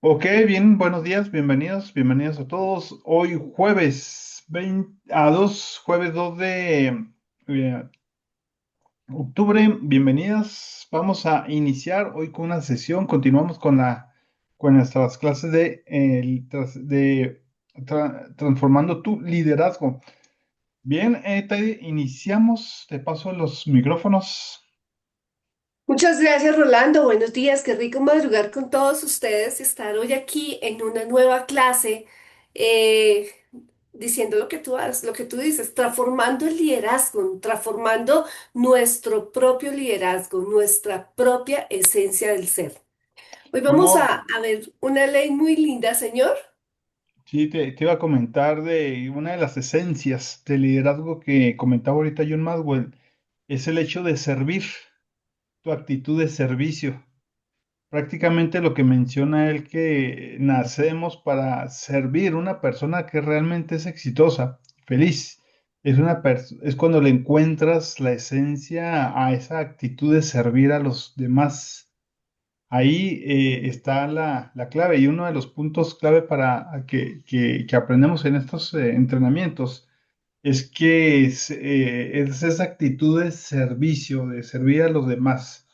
Ok, bien, buenos días, bienvenidos a todos. Hoy jueves 2 de eh, octubre, bienvenidas. Vamos a iniciar hoy con una sesión, continuamos con nuestras clases de transformando tu liderazgo. Bien, iniciamos, te paso los micrófonos. Muchas gracias, Rolando. Buenos días. Qué rico madrugar con todos ustedes y estar hoy aquí en una nueva clase, eh, diciendo lo que tú haces, lo que tú dices, transformando el liderazgo, transformando nuestro propio liderazgo, nuestra propia esencia del ser. Hoy vamos ¿Cómo? a ver una ley muy linda, señor. Sí, te iba a comentar de una de las esencias del liderazgo que comentaba ahorita John Maxwell, es el hecho de servir, tu actitud de servicio. Prácticamente lo que menciona él que nacemos para servir una persona que realmente es exitosa, feliz. Es cuando le encuentras la esencia a esa actitud de servir a los demás. Ahí está la clave y uno de los puntos clave para que aprendemos en estos entrenamientos es que es esa actitud de servicio, de servir a los demás.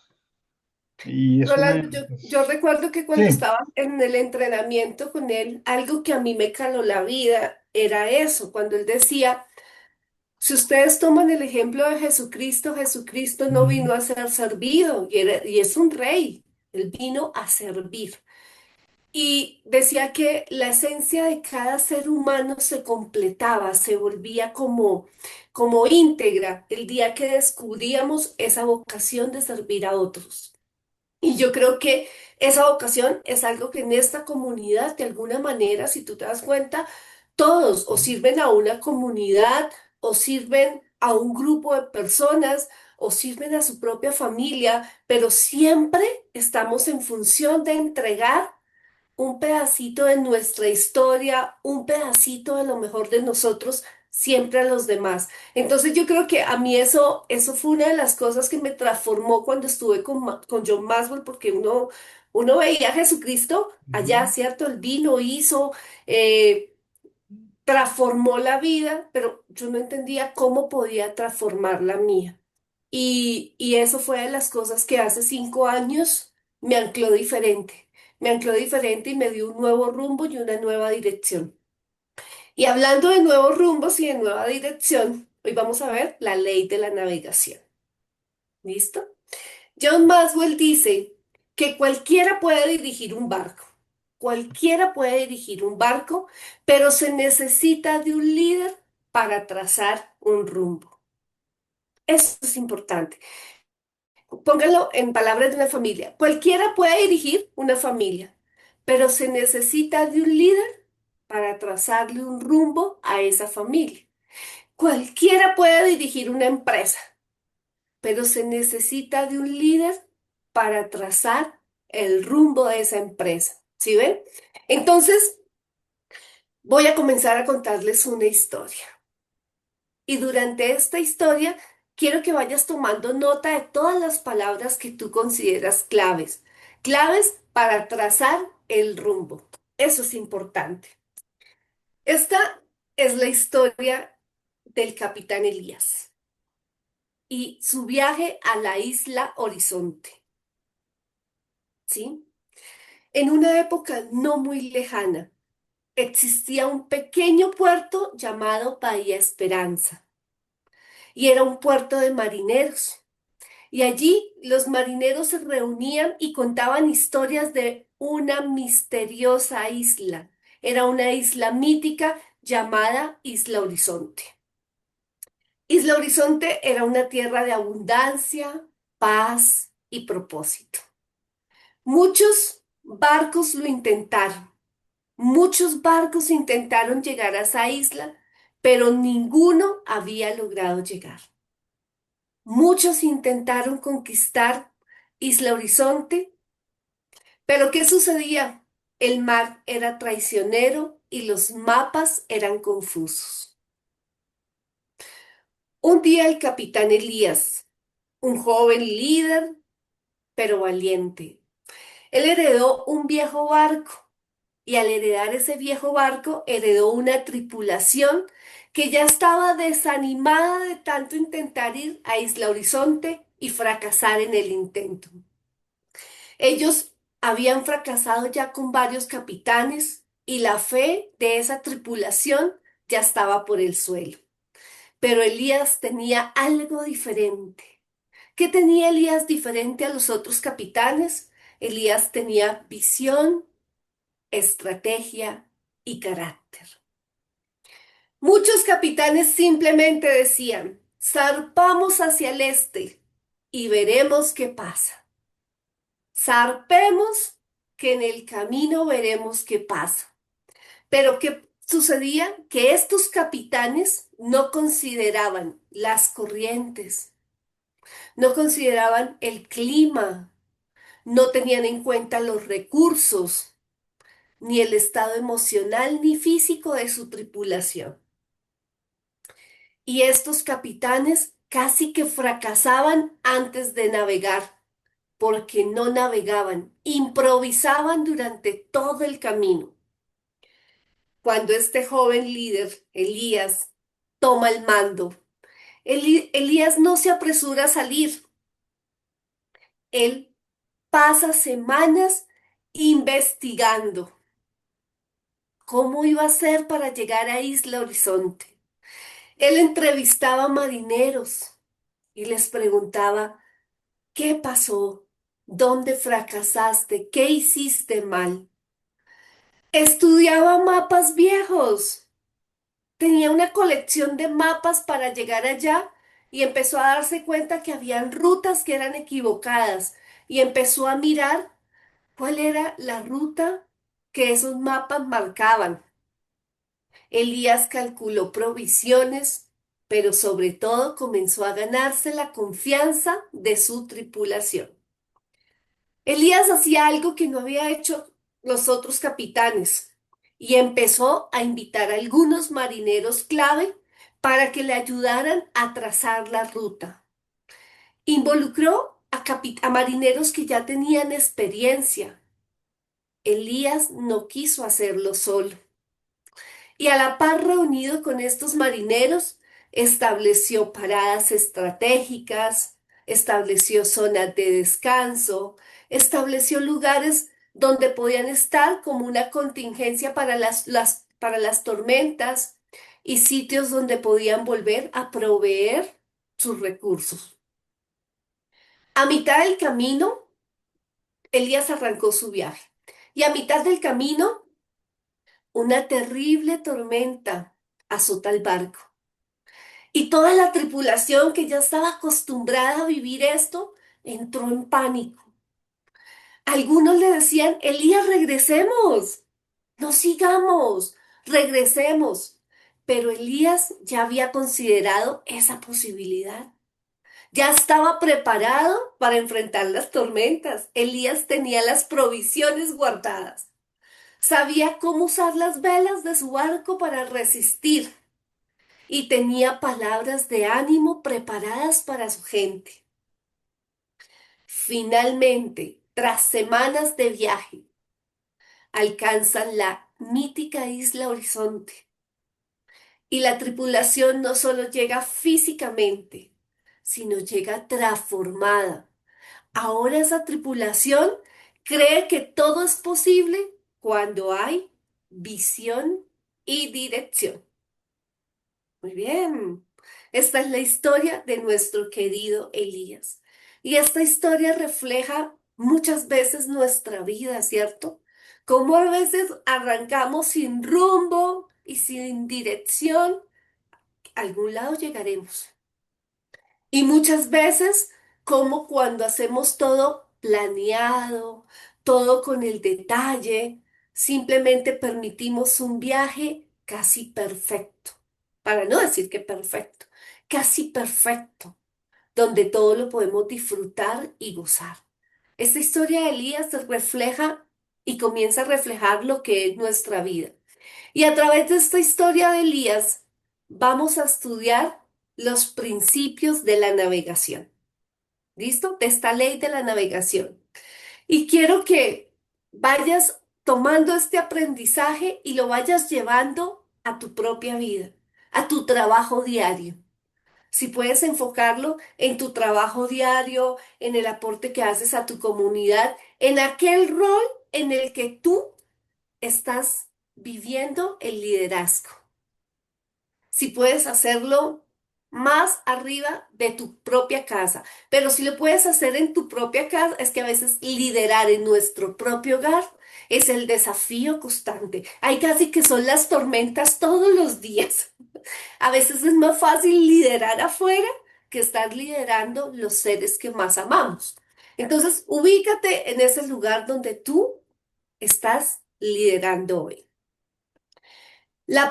Y es una... Rolando, yo recuerdo que cuando Sí. estaba en el entrenamiento con él, algo que a mí me caló la vida era eso, cuando él decía: si ustedes toman el ejemplo de Jesucristo, Jesucristo no Ujú. vino a ser servido y es un rey, él vino a servir. Y decía que la esencia de cada ser humano se completaba, se volvía como íntegra el día que descubríamos esa vocación de servir a otros. Y yo creo que esa vocación es algo que en esta comunidad, de alguna manera, si tú te das cuenta, todos o sirven a una comunidad, o sirven a un grupo de personas, o sirven a su propia familia, pero siempre estamos en función de entregar un pedacito de nuestra historia, un pedacito de lo mejor de nosotros, siempre a los demás. Entonces yo creo que a mí eso fue una de las cosas que me transformó cuando estuve con John Maxwell, porque uno veía a Jesucristo allá, Ujú. ¿cierto? Él vino, hizo, eh, transformó la vida, pero yo no entendía cómo podía transformar la mía. Y eso fue de las cosas que hace 5 años me ancló diferente. Me ancló diferente y me dio un nuevo rumbo y una nueva dirección. Y hablando de nuevos rumbos y de nueva dirección, hoy vamos a ver la ley de la navegación. ¿Listo? John Maxwell dice que cualquiera puede dirigir un barco. Cualquiera puede dirigir un barco, pero se necesita de un líder para trazar un rumbo. Eso es importante. Póngalo en palabras de una familia. Cualquiera puede dirigir una familia, pero se necesita de un líder para trazarle un rumbo a esa familia. Cualquiera puede dirigir una empresa, pero se necesita de un líder para trazar el rumbo de esa empresa. ¿Sí ven? Entonces, voy a comenzar a contarles una historia. Y durante esta historia, quiero que vayas tomando nota de todas las palabras que tú consideras claves. Claves para trazar el rumbo. Eso es importante. Esta es la historia del capitán Elías y su viaje a la isla Horizonte. ¿Sí? En una época no muy lejana, existía un pequeño puerto llamado Bahía Esperanza y era un puerto de marineros. Y allí los marineros se reunían y contaban historias de una misteriosa isla. Era una isla mítica llamada Isla Horizonte. Isla Horizonte era una tierra de abundancia, paz y propósito. Muchos barcos lo intentaron. Muchos barcos intentaron llegar a esa isla, pero ninguno había logrado llegar. Muchos intentaron conquistar Isla Horizonte, pero ¿qué sucedía? El mar era traicionero y los mapas eran confusos. Un día el capitán Elías, un joven líder, pero valiente, él heredó un viejo barco y al heredar ese viejo barco, heredó una tripulación que ya estaba desanimada de tanto intentar ir a Isla Horizonte y fracasar en el intento. Ellos habían fracasado ya con varios capitanes y la fe de esa tripulación ya estaba por el suelo. Pero Elías tenía algo diferente. ¿Qué tenía Elías diferente a los otros capitanes? Elías tenía visión, estrategia y carácter. Muchos capitanes simplemente decían, zarpamos hacia el este y veremos qué pasa. Zarpemos que en el camino veremos qué pasa. Pero ¿qué sucedía? Que estos capitanes no consideraban las corrientes, no consideraban el clima, no tenían en cuenta los recursos, ni el estado emocional ni físico de su tripulación. Y estos capitanes casi que fracasaban antes de navegar, porque no navegaban, improvisaban durante todo el camino. Cuando este joven líder, Elías, toma el mando, Elías no se apresura a salir. Él pasa semanas investigando cómo iba a ser para llegar a Isla Horizonte. Él entrevistaba marineros y les preguntaba, ¿qué pasó? ¿Dónde fracasaste? ¿Qué hiciste mal? Estudiaba mapas viejos. Tenía una colección de mapas para llegar allá y empezó a darse cuenta que habían rutas que eran equivocadas y empezó a mirar cuál era la ruta que esos mapas marcaban. Elías calculó provisiones, pero sobre todo comenzó a ganarse la confianza de su tripulación. Elías hacía algo que no había hecho los otros capitanes y empezó a invitar a algunos marineros clave para que le ayudaran a trazar la ruta. Involucró a marineros que ya tenían experiencia. Elías no quiso hacerlo solo. Y a la par reunido con estos marineros, estableció paradas estratégicas, estableció zonas de descanso, estableció lugares donde podían estar como una contingencia para para las tormentas y sitios donde podían volver a proveer sus recursos. A mitad del camino, Elías arrancó su viaje y a mitad del camino, una terrible tormenta azota el barco. Y toda la tripulación que ya estaba acostumbrada a vivir esto entró en pánico. Algunos le decían, Elías, regresemos, no sigamos, regresemos. Pero Elías ya había considerado esa posibilidad. Ya estaba preparado para enfrentar las tormentas. Elías tenía las provisiones guardadas. Sabía cómo usar las velas de su barco para resistir y tenía palabras de ánimo preparadas para su gente. Finalmente, tras semanas de viaje, alcanzan la mítica isla Horizonte y la tripulación no solo llega físicamente, sino llega transformada. Ahora esa tripulación cree que todo es posible cuando hay visión y dirección. Muy bien. Esta es la historia de nuestro querido Elías. Y esta historia refleja muchas veces nuestra vida, ¿cierto? Cómo a veces arrancamos sin rumbo y sin dirección, a algún lado llegaremos. Y muchas veces, como cuando hacemos todo planeado, todo con el detalle, simplemente permitimos un viaje casi perfecto, para no decir que perfecto, casi perfecto, donde todo lo podemos disfrutar y gozar. Esta historia de Elías refleja y comienza a reflejar lo que es nuestra vida. Y a través de esta historia de Elías vamos a estudiar los principios de la navegación. ¿Listo? De esta ley de la navegación. Y quiero que vayas tomando este aprendizaje y lo vayas llevando a tu propia vida, a tu trabajo diario. Si puedes enfocarlo en tu trabajo diario, en el aporte que haces a tu comunidad, en aquel rol en el que tú estás viviendo el liderazgo. Si puedes hacerlo más arriba de tu propia casa, pero si lo puedes hacer en tu propia casa, es que a veces liderar en nuestro propio hogar es el desafío constante. Hay casi que son las tormentas todos los días. A veces es más fácil liderar afuera que estar liderando los seres que más amamos. Entonces, ubícate en ese lugar donde tú estás liderando hoy. El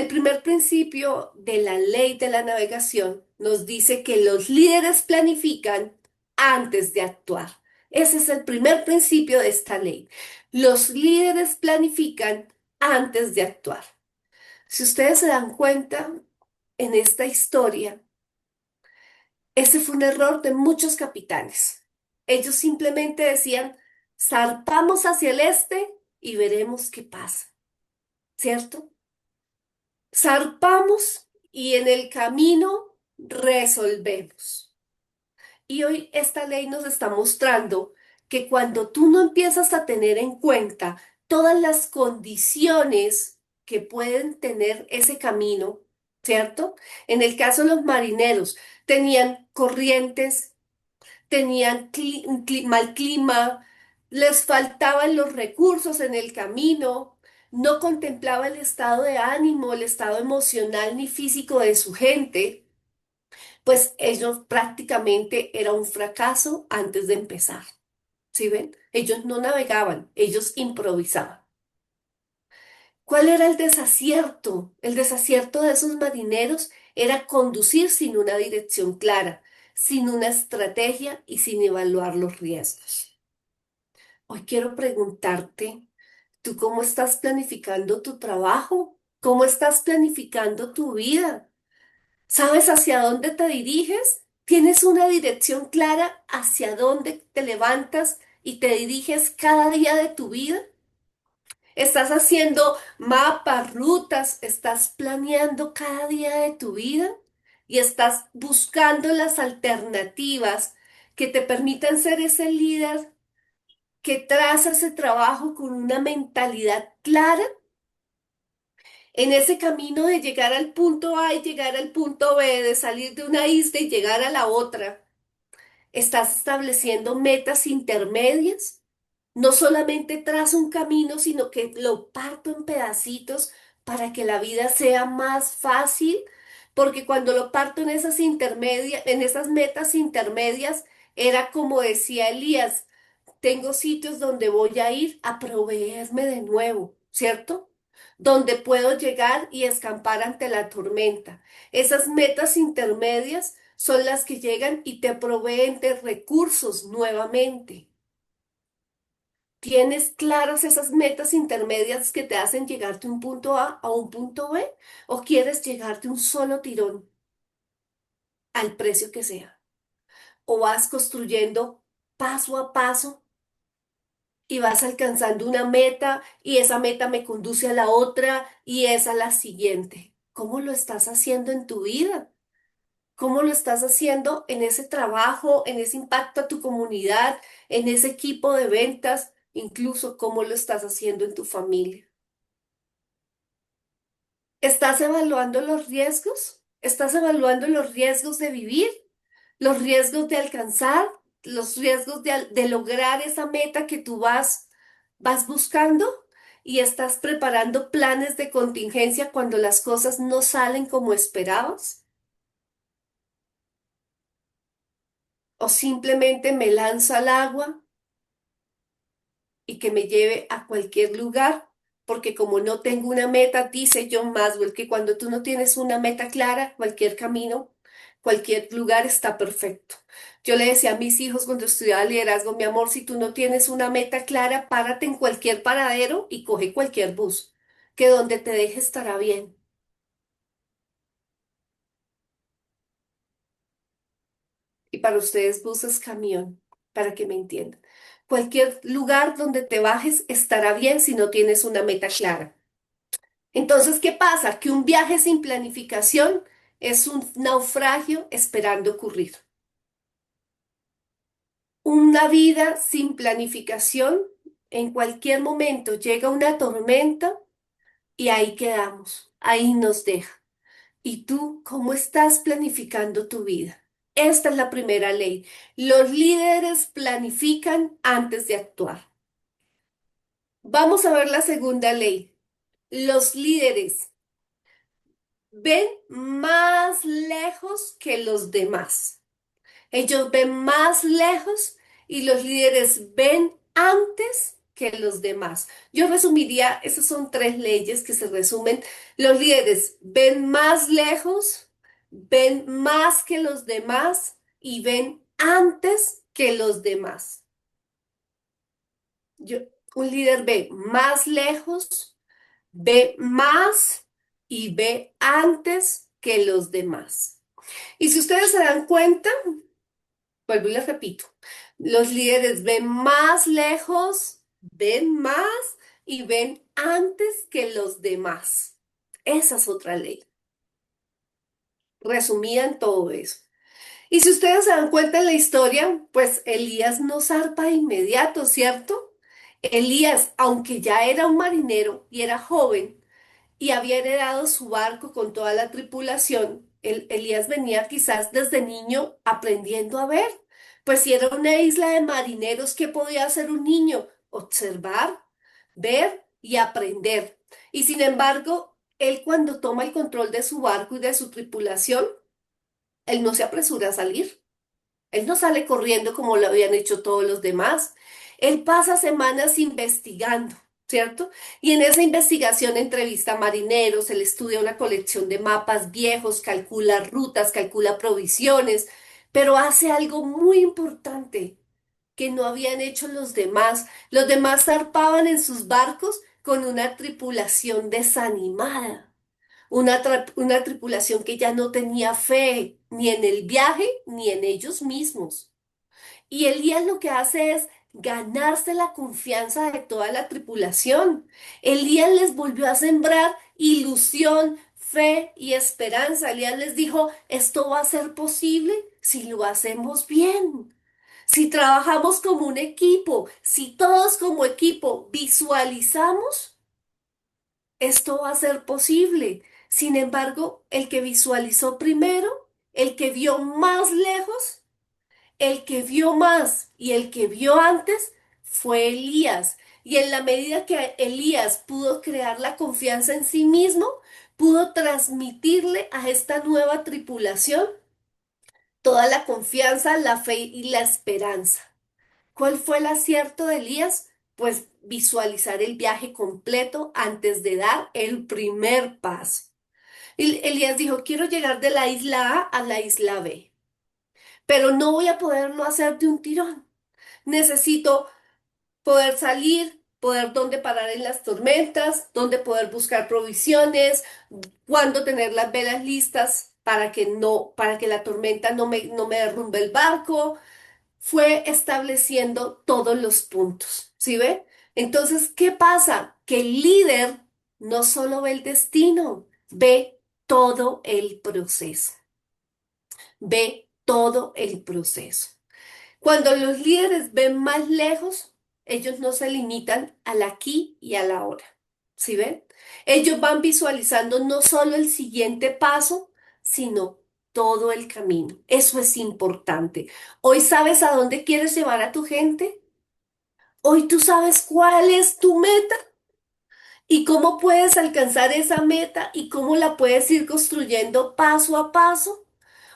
primer principio de la ley de la navegación nos dice que los líderes planifican antes de actuar. Ese es el primer principio de esta ley. Los líderes planifican antes de actuar. Si ustedes se dan cuenta, en esta historia, ese fue un error de muchos capitanes. Ellos simplemente decían, zarpamos hacia el este y veremos qué pasa, ¿cierto? Zarpamos y en el camino resolvemos. Y hoy esta ley nos está mostrando que cuando tú no empiezas a tener en cuenta todas las condiciones que pueden tener ese camino, ¿cierto? En el caso de los marineros, tenían corrientes, tenían mal clima, les faltaban los recursos en el camino, no contemplaba el estado de ánimo, el estado emocional ni físico de su gente, pues ellos prácticamente era un fracaso antes de empezar. ¿Sí ven? Ellos no navegaban, ellos improvisaban. ¿Cuál era el desacierto? El desacierto de esos marineros era conducir sin una dirección clara, sin una estrategia y sin evaluar los riesgos. Hoy quiero preguntarte, ¿tú cómo estás planificando tu trabajo? ¿Cómo estás planificando tu vida? ¿Sabes hacia dónde te diriges? ¿Tienes una dirección clara hacia dónde te levantas y te diriges cada día de tu vida? ¿Estás haciendo mapas, rutas? ¿Estás planeando cada día de tu vida? ¿Y estás buscando las alternativas que te permitan ser ese líder que traza ese trabajo con una mentalidad clara en ese camino de llegar al punto A y llegar al punto B, de salir de una isla y llegar a la otra? ¿Estás estableciendo metas intermedias? No solamente trazo un camino, sino que lo parto en pedacitos para que la vida sea más fácil, porque cuando lo parto en esas intermedias, en esas metas intermedias, era como decía Elías, tengo sitios donde voy a ir a proveerme de nuevo, ¿cierto? Donde puedo llegar y escampar ante la tormenta. Esas metas intermedias son las que llegan y te proveen de recursos nuevamente. ¿Tienes claras esas metas intermedias que te hacen llegar de un punto A un punto B? ¿O quieres llegar de un solo tirón al precio que sea? ¿O vas construyendo paso a paso y vas alcanzando una meta y esa meta me conduce a la otra y es a la siguiente? ¿Cómo lo estás haciendo en tu vida? ¿Cómo lo estás haciendo en ese trabajo, en ese impacto a tu comunidad, en ese equipo de ventas, incluso cómo lo estás haciendo en tu familia? ¿Estás evaluando los riesgos? ¿Estás evaluando los riesgos de vivir? ¿Los riesgos de alcanzar? ¿Los riesgos de lograr esa meta que tú vas buscando? ¿Y estás preparando planes de contingencia cuando las cosas no salen como esperabas? ¿O simplemente me lanzo al agua y que me lleve a cualquier lugar? Porque como no tengo una meta, dice John Maxwell, que cuando tú no tienes una meta clara, cualquier camino, cualquier lugar está perfecto. Yo le decía a mis hijos cuando estudiaba liderazgo, mi amor, si tú no tienes una meta clara, párate en cualquier paradero y coge cualquier bus, que donde te deje estará bien. Y para ustedes bus es camión, para que me entiendan. Cualquier lugar donde te bajes estará bien si no tienes una meta clara. Entonces, ¿qué pasa? Que un viaje sin planificación es un naufragio esperando ocurrir. Una vida sin planificación, en cualquier momento llega una tormenta y ahí quedamos, ahí nos deja. ¿Y tú cómo estás planificando tu vida? Esta es la primera ley. Los líderes planifican antes de actuar. Vamos a ver la segunda ley. Los líderes ven más lejos que los demás. Ellos ven más lejos y los líderes ven antes que los demás. Yo resumiría, esas son tres leyes que se resumen. Los líderes ven más lejos, ven más que los demás y ven antes que los demás. Yo, un líder ve más lejos, ve más y ve antes que los demás. Y si ustedes se dan cuenta, vuelvo y les repito, los líderes ven más lejos, ven más y ven antes que los demás. Esa es otra ley, resumida en todo eso. Y si ustedes se dan cuenta en la historia, pues Elías no zarpa de inmediato, ¿cierto? Elías, aunque ya era un marinero y era joven, y había heredado su barco con toda la tripulación. Elías venía quizás desde niño aprendiendo a ver. Pues si era una isla de marineros, ¿qué podía hacer un niño? Observar, ver y aprender. Y sin embargo, él cuando toma el control de su barco y de su tripulación, él no se apresura a salir. Él no sale corriendo como lo habían hecho todos los demás. Él pasa semanas investigando, ¿cierto? Y en esa investigación entrevista a marineros, él estudia una colección de mapas viejos, calcula rutas, calcula provisiones, pero hace algo muy importante que no habían hecho los demás. Los demás zarpaban en sus barcos con una tripulación desanimada. Una tripulación que ya no tenía fe ni en el viaje ni en ellos mismos. Y Elías lo que hace es ganarse la confianza de toda la tripulación. Elías les volvió a sembrar ilusión, fe y esperanza. Elías les dijo, esto va a ser posible si lo hacemos bien. Si trabajamos como un equipo, si todos como equipo visualizamos, esto va a ser posible. Sin embargo, el que visualizó primero, el que vio más lejos, el que vio más y el que vio antes fue Elías. Y en la medida que Elías pudo crear la confianza en sí mismo, pudo transmitirle a esta nueva tripulación toda la confianza, la fe y la esperanza. ¿Cuál fue el acierto de Elías? Pues visualizar el viaje completo antes de dar el primer paso. Y Elías dijo, quiero llegar de la isla A a la isla B, pero no voy a poderlo hacer de un tirón. Necesito poder salir, poder dónde parar en las tormentas, dónde poder buscar provisiones, cuándo tener las velas listas para que la tormenta no me derrumbe el barco. Fue estableciendo todos los puntos, ¿sí ve? Entonces, ¿qué pasa? Que el líder no solo ve el destino, ve todo el proceso, ve todo el proceso. Cuando los líderes ven más lejos, ellos no se limitan al aquí y a la ahora, ¿sí ven? Ellos van visualizando no solo el siguiente paso, sino todo el camino. Eso es importante. Hoy sabes a dónde quieres llevar a tu gente. Hoy tú sabes cuál es tu meta y cómo puedes alcanzar esa meta y cómo la puedes ir construyendo paso a paso.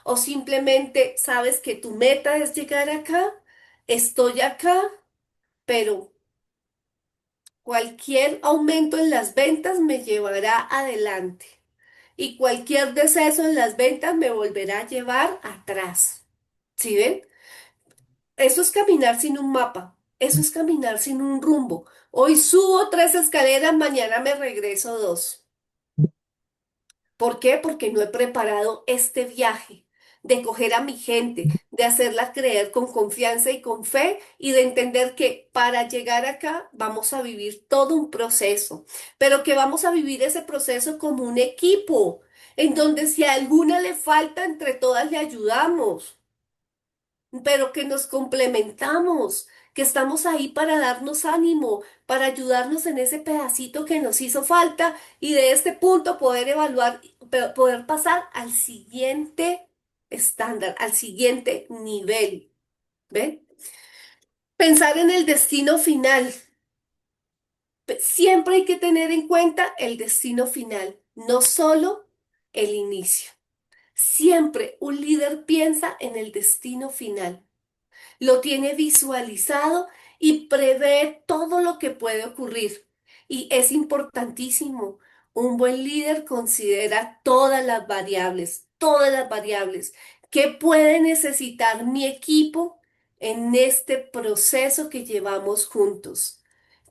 O simplemente sabes que tu meta es llegar acá, estoy acá, pero cualquier aumento en las ventas me llevará adelante y cualquier deceso en las ventas me volverá a llevar atrás. ¿Sí ven? Eso es caminar sin un mapa, eso es caminar sin un rumbo. Hoy subo 3 escaleras, mañana me regreso 2. ¿Por qué? Porque no he preparado este viaje. de coger a mi gente, de hacerla creer con confianza y con fe y de entender que para llegar acá vamos a vivir todo un proceso, pero que vamos a vivir ese proceso como un equipo, en donde si a alguna le falta, entre todas le ayudamos, pero que nos complementamos, que estamos ahí para darnos ánimo, para ayudarnos en ese pedacito que nos hizo falta y de este punto poder evaluar, poder pasar al siguiente estándar, al siguiente nivel. ¿Ve? Pensar en el destino final. Siempre hay que tener en cuenta el destino final, no solo el inicio. Siempre un líder piensa en el destino final. Lo tiene visualizado y prevé todo lo que puede ocurrir. Y es importantísimo. Un buen líder considera todas las variables que puede necesitar mi equipo en este proceso que llevamos juntos.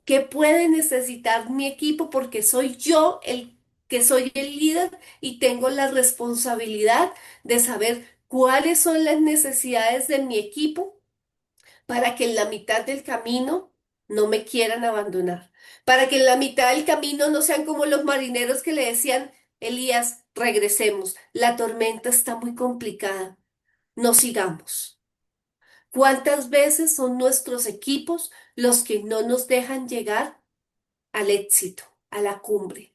¿Qué puede necesitar mi equipo? Porque soy yo el que soy el líder y tengo la responsabilidad de saber cuáles son las necesidades de mi equipo para que en la mitad del camino no me quieran abandonar, para que en la mitad del camino no sean como los marineros que le decían, Elías, regresemos, la tormenta está muy complicada, no sigamos. ¿Cuántas veces son nuestros equipos los que no nos dejan llegar al éxito, a la cumbre?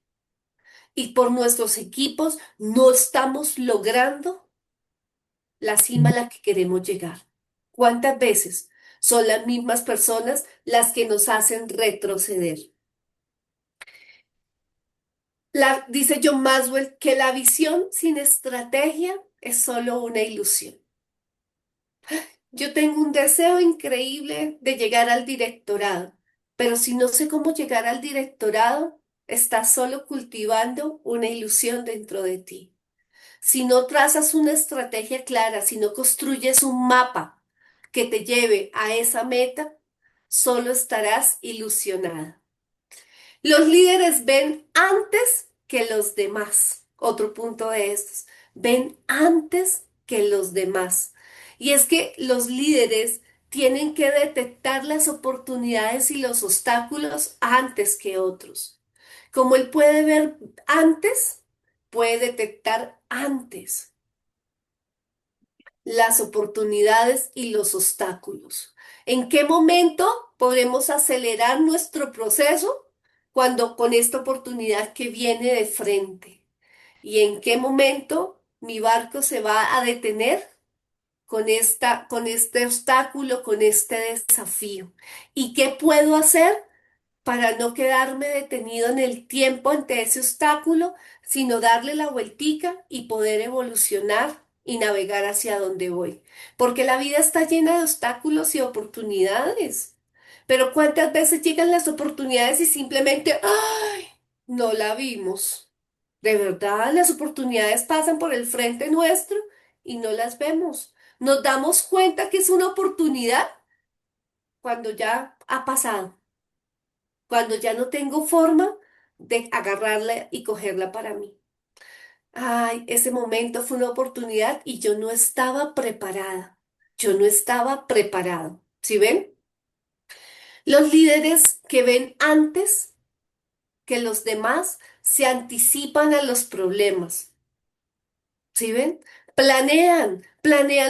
Y por nuestros equipos no estamos logrando la cima a la que queremos llegar. ¿Cuántas veces son las mismas personas las que nos hacen retroceder? Dice John Maxwell que la visión sin estrategia es solo una ilusión. Yo tengo un deseo increíble de llegar al directorado, pero si no sé cómo llegar al directorado, estás solo cultivando una ilusión dentro de ti. Si no trazas una estrategia clara, si no construyes un mapa que te lleve a esa meta, solo estarás ilusionada. Los líderes ven antes que los demás. Otro punto de estos. Ven antes que los demás. Y es que los líderes tienen que detectar las oportunidades y los obstáculos antes que otros. Como él puede ver antes, puede detectar antes las oportunidades y los obstáculos. ¿En qué momento podremos acelerar nuestro proceso? Cuando con esta oportunidad que viene de frente. ¿Y en qué momento mi barco se va a detener con este obstáculo, con este desafío? ¿Y qué puedo hacer para no quedarme detenido en el tiempo ante ese obstáculo, sino darle la vueltica y poder evolucionar y navegar hacia donde voy? Porque la vida está llena de obstáculos y oportunidades. Pero ¿cuántas veces llegan las oportunidades y simplemente, ¡ay! No la vimos? De verdad, las oportunidades pasan por el frente nuestro y no las vemos. Nos damos cuenta que es una oportunidad cuando ya ha pasado, cuando ya no tengo forma de agarrarla y cogerla para mí. Ay, ese momento fue una oportunidad y yo no estaba preparada. Yo no estaba preparado. ¿Sí ven? Los líderes que ven antes que los demás se anticipan a los problemas. ¿Sí ven? Planean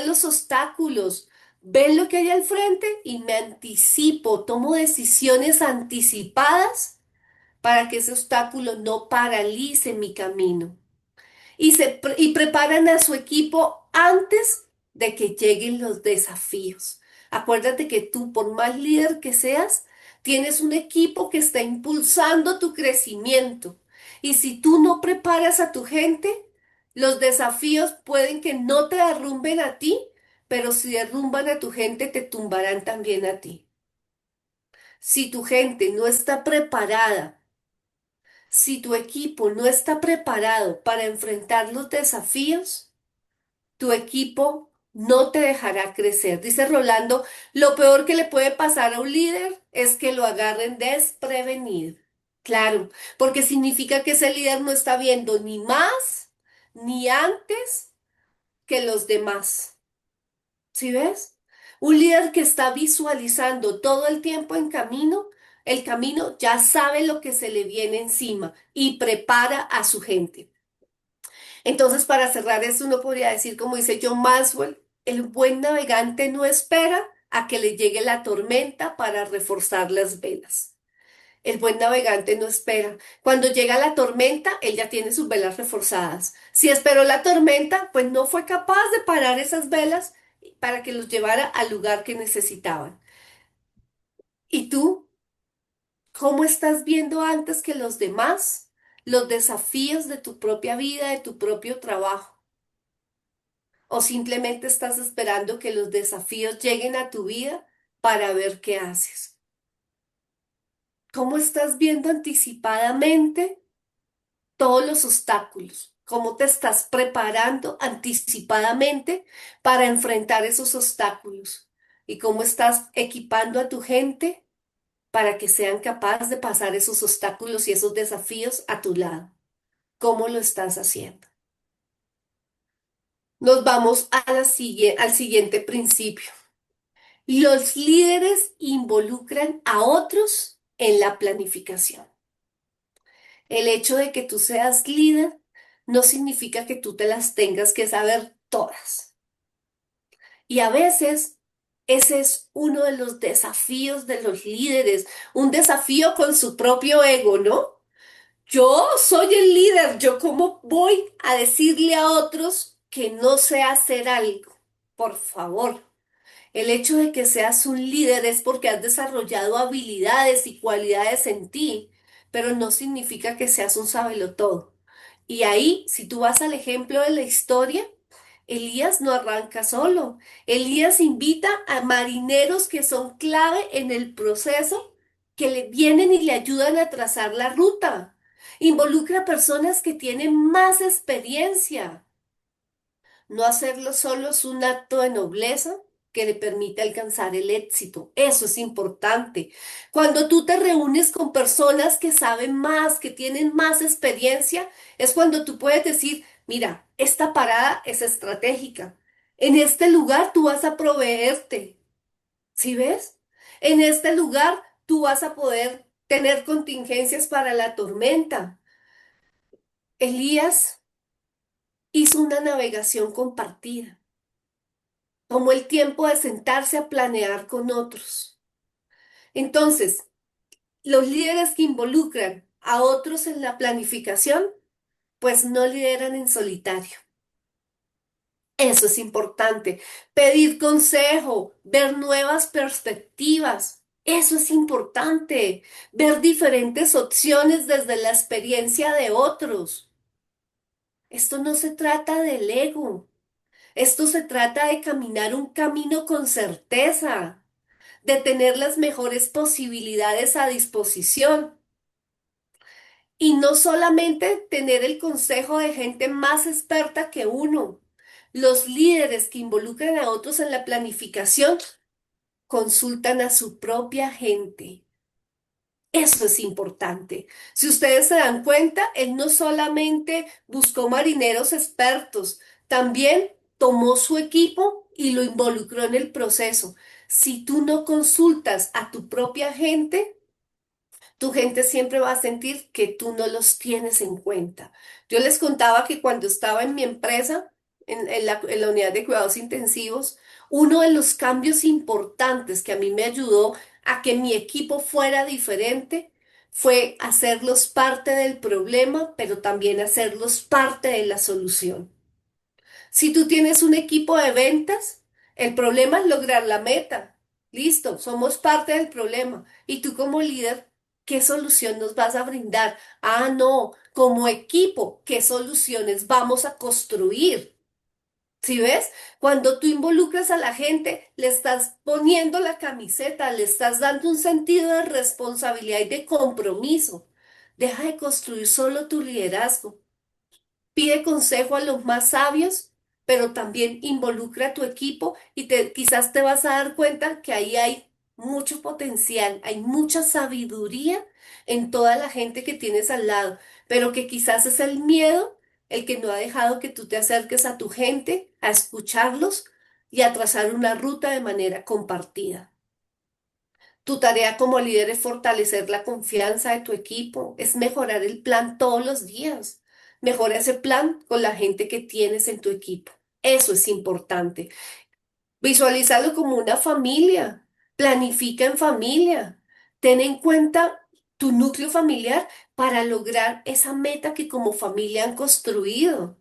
los obstáculos, ven lo que hay al frente y me anticipo, tomo decisiones anticipadas para que ese obstáculo no paralice mi camino. Y preparan a su equipo antes de que lleguen los desafíos. Acuérdate que tú, por más líder que seas, tienes un equipo que está impulsando tu crecimiento. Y si tú no preparas a tu gente, los desafíos pueden que no te derrumben a ti, pero si derrumban a tu gente, te tumbarán también a ti. Si tu gente no está preparada, si tu equipo no está preparado para enfrentar los desafíos, tu equipo no te dejará crecer. Dice Rolando, lo peor que le puede pasar a un líder es que lo agarren desprevenido. Claro, porque significa que ese líder no está viendo ni más, ni antes que los demás. ¿Sí ves? Un líder que está visualizando todo el tiempo el camino ya sabe lo que se le viene encima y prepara a su gente. Entonces, para cerrar esto, uno podría decir, como dice John Maxwell, el buen navegante no espera a que le llegue la tormenta para reforzar las velas. El buen navegante no espera. Cuando llega la tormenta, él ya tiene sus velas reforzadas. Si esperó la tormenta, pues no fue capaz de parar esas velas para que los llevara al lugar que necesitaban. ¿Y tú, cómo estás viendo antes que los demás los desafíos de tu propia vida, de tu propio trabajo? ¿O simplemente estás esperando que los desafíos lleguen a tu vida para ver qué haces? ¿Cómo estás viendo anticipadamente todos los obstáculos? ¿Cómo te estás preparando anticipadamente para enfrentar esos obstáculos? ¿Y cómo estás equipando a tu gente para que sean capaces de pasar esos obstáculos y esos desafíos a tu lado? ¿Cómo lo estás haciendo? Nos vamos a al siguiente principio. Los líderes involucran a otros en la planificación. El hecho de que tú seas líder no significa que tú te las tengas que saber todas. Y a veces ese es uno de los desafíos de los líderes, un desafío con su propio ego, ¿no? Yo soy el líder, yo cómo voy a decirle a otros que no sé hacer algo. Por favor. El hecho de que seas un líder es porque has desarrollado habilidades y cualidades en ti, pero no significa que seas un sabelotodo. Y ahí, si tú vas al ejemplo de la historia, Elías no arranca solo. Elías invita a marineros que son clave en el proceso, que le vienen y le ayudan a trazar la ruta. Involucra a personas que tienen más experiencia. No hacerlo solo es un acto de nobleza que le permite alcanzar el éxito. Eso es importante. Cuando tú te reúnes con personas que saben más, que tienen más experiencia, es cuando tú puedes decir, mira, esta parada es estratégica. En este lugar tú vas a proveerte. ¿Sí ves? En este lugar tú vas a poder tener contingencias para la tormenta. Elías hizo una navegación compartida. Tomó el tiempo de sentarse a planear con otros. Entonces, los líderes que involucran a otros en la planificación, pues no lideran en solitario. Eso es importante. Pedir consejo, ver nuevas perspectivas. Eso es importante. Ver diferentes opciones desde la experiencia de otros. Esto no se trata del ego. Esto se trata de caminar un camino con certeza, de tener las mejores posibilidades a disposición y no solamente tener el consejo de gente más experta que uno. Los líderes que involucran a otros en la planificación consultan a su propia gente. Eso es importante. Si ustedes se dan cuenta, él no solamente buscó marineros expertos, también tomó su equipo y lo involucró en el proceso. Si tú no consultas a tu propia gente, tu gente siempre va a sentir que tú no los tienes en cuenta. Yo les contaba que cuando estaba en mi empresa, en la unidad de cuidados intensivos, uno de los cambios importantes que a mí me ayudó a que mi equipo fuera diferente fue hacerlos parte del problema, pero también hacerlos parte de la solución. Si tú tienes un equipo de ventas, el problema es lograr la meta. Listo, somos parte del problema. Y tú como líder, ¿qué solución nos vas a brindar? Ah, no, como equipo, ¿qué soluciones vamos a construir? ¿Sí ves? Cuando tú involucras a la gente, le estás poniendo la camiseta, le estás dando un sentido de responsabilidad y de compromiso. Deja de construir solo tu liderazgo. Pide consejo a los más sabios, pero también involucra a tu equipo y quizás te vas a dar cuenta que ahí hay mucho potencial, hay mucha sabiduría en toda la gente que tienes al lado, pero que quizás es el miedo el que no ha dejado que tú te acerques a tu gente, a escucharlos y a trazar una ruta de manera compartida. Tu tarea como líder es fortalecer la confianza de tu equipo, es mejorar el plan todos los días. Mejora ese plan con la gente que tienes en tu equipo. Eso es importante. Visualízalo como una familia. Planifica en familia. Ten en cuenta tu núcleo familiar para lograr esa meta que como familia han construido.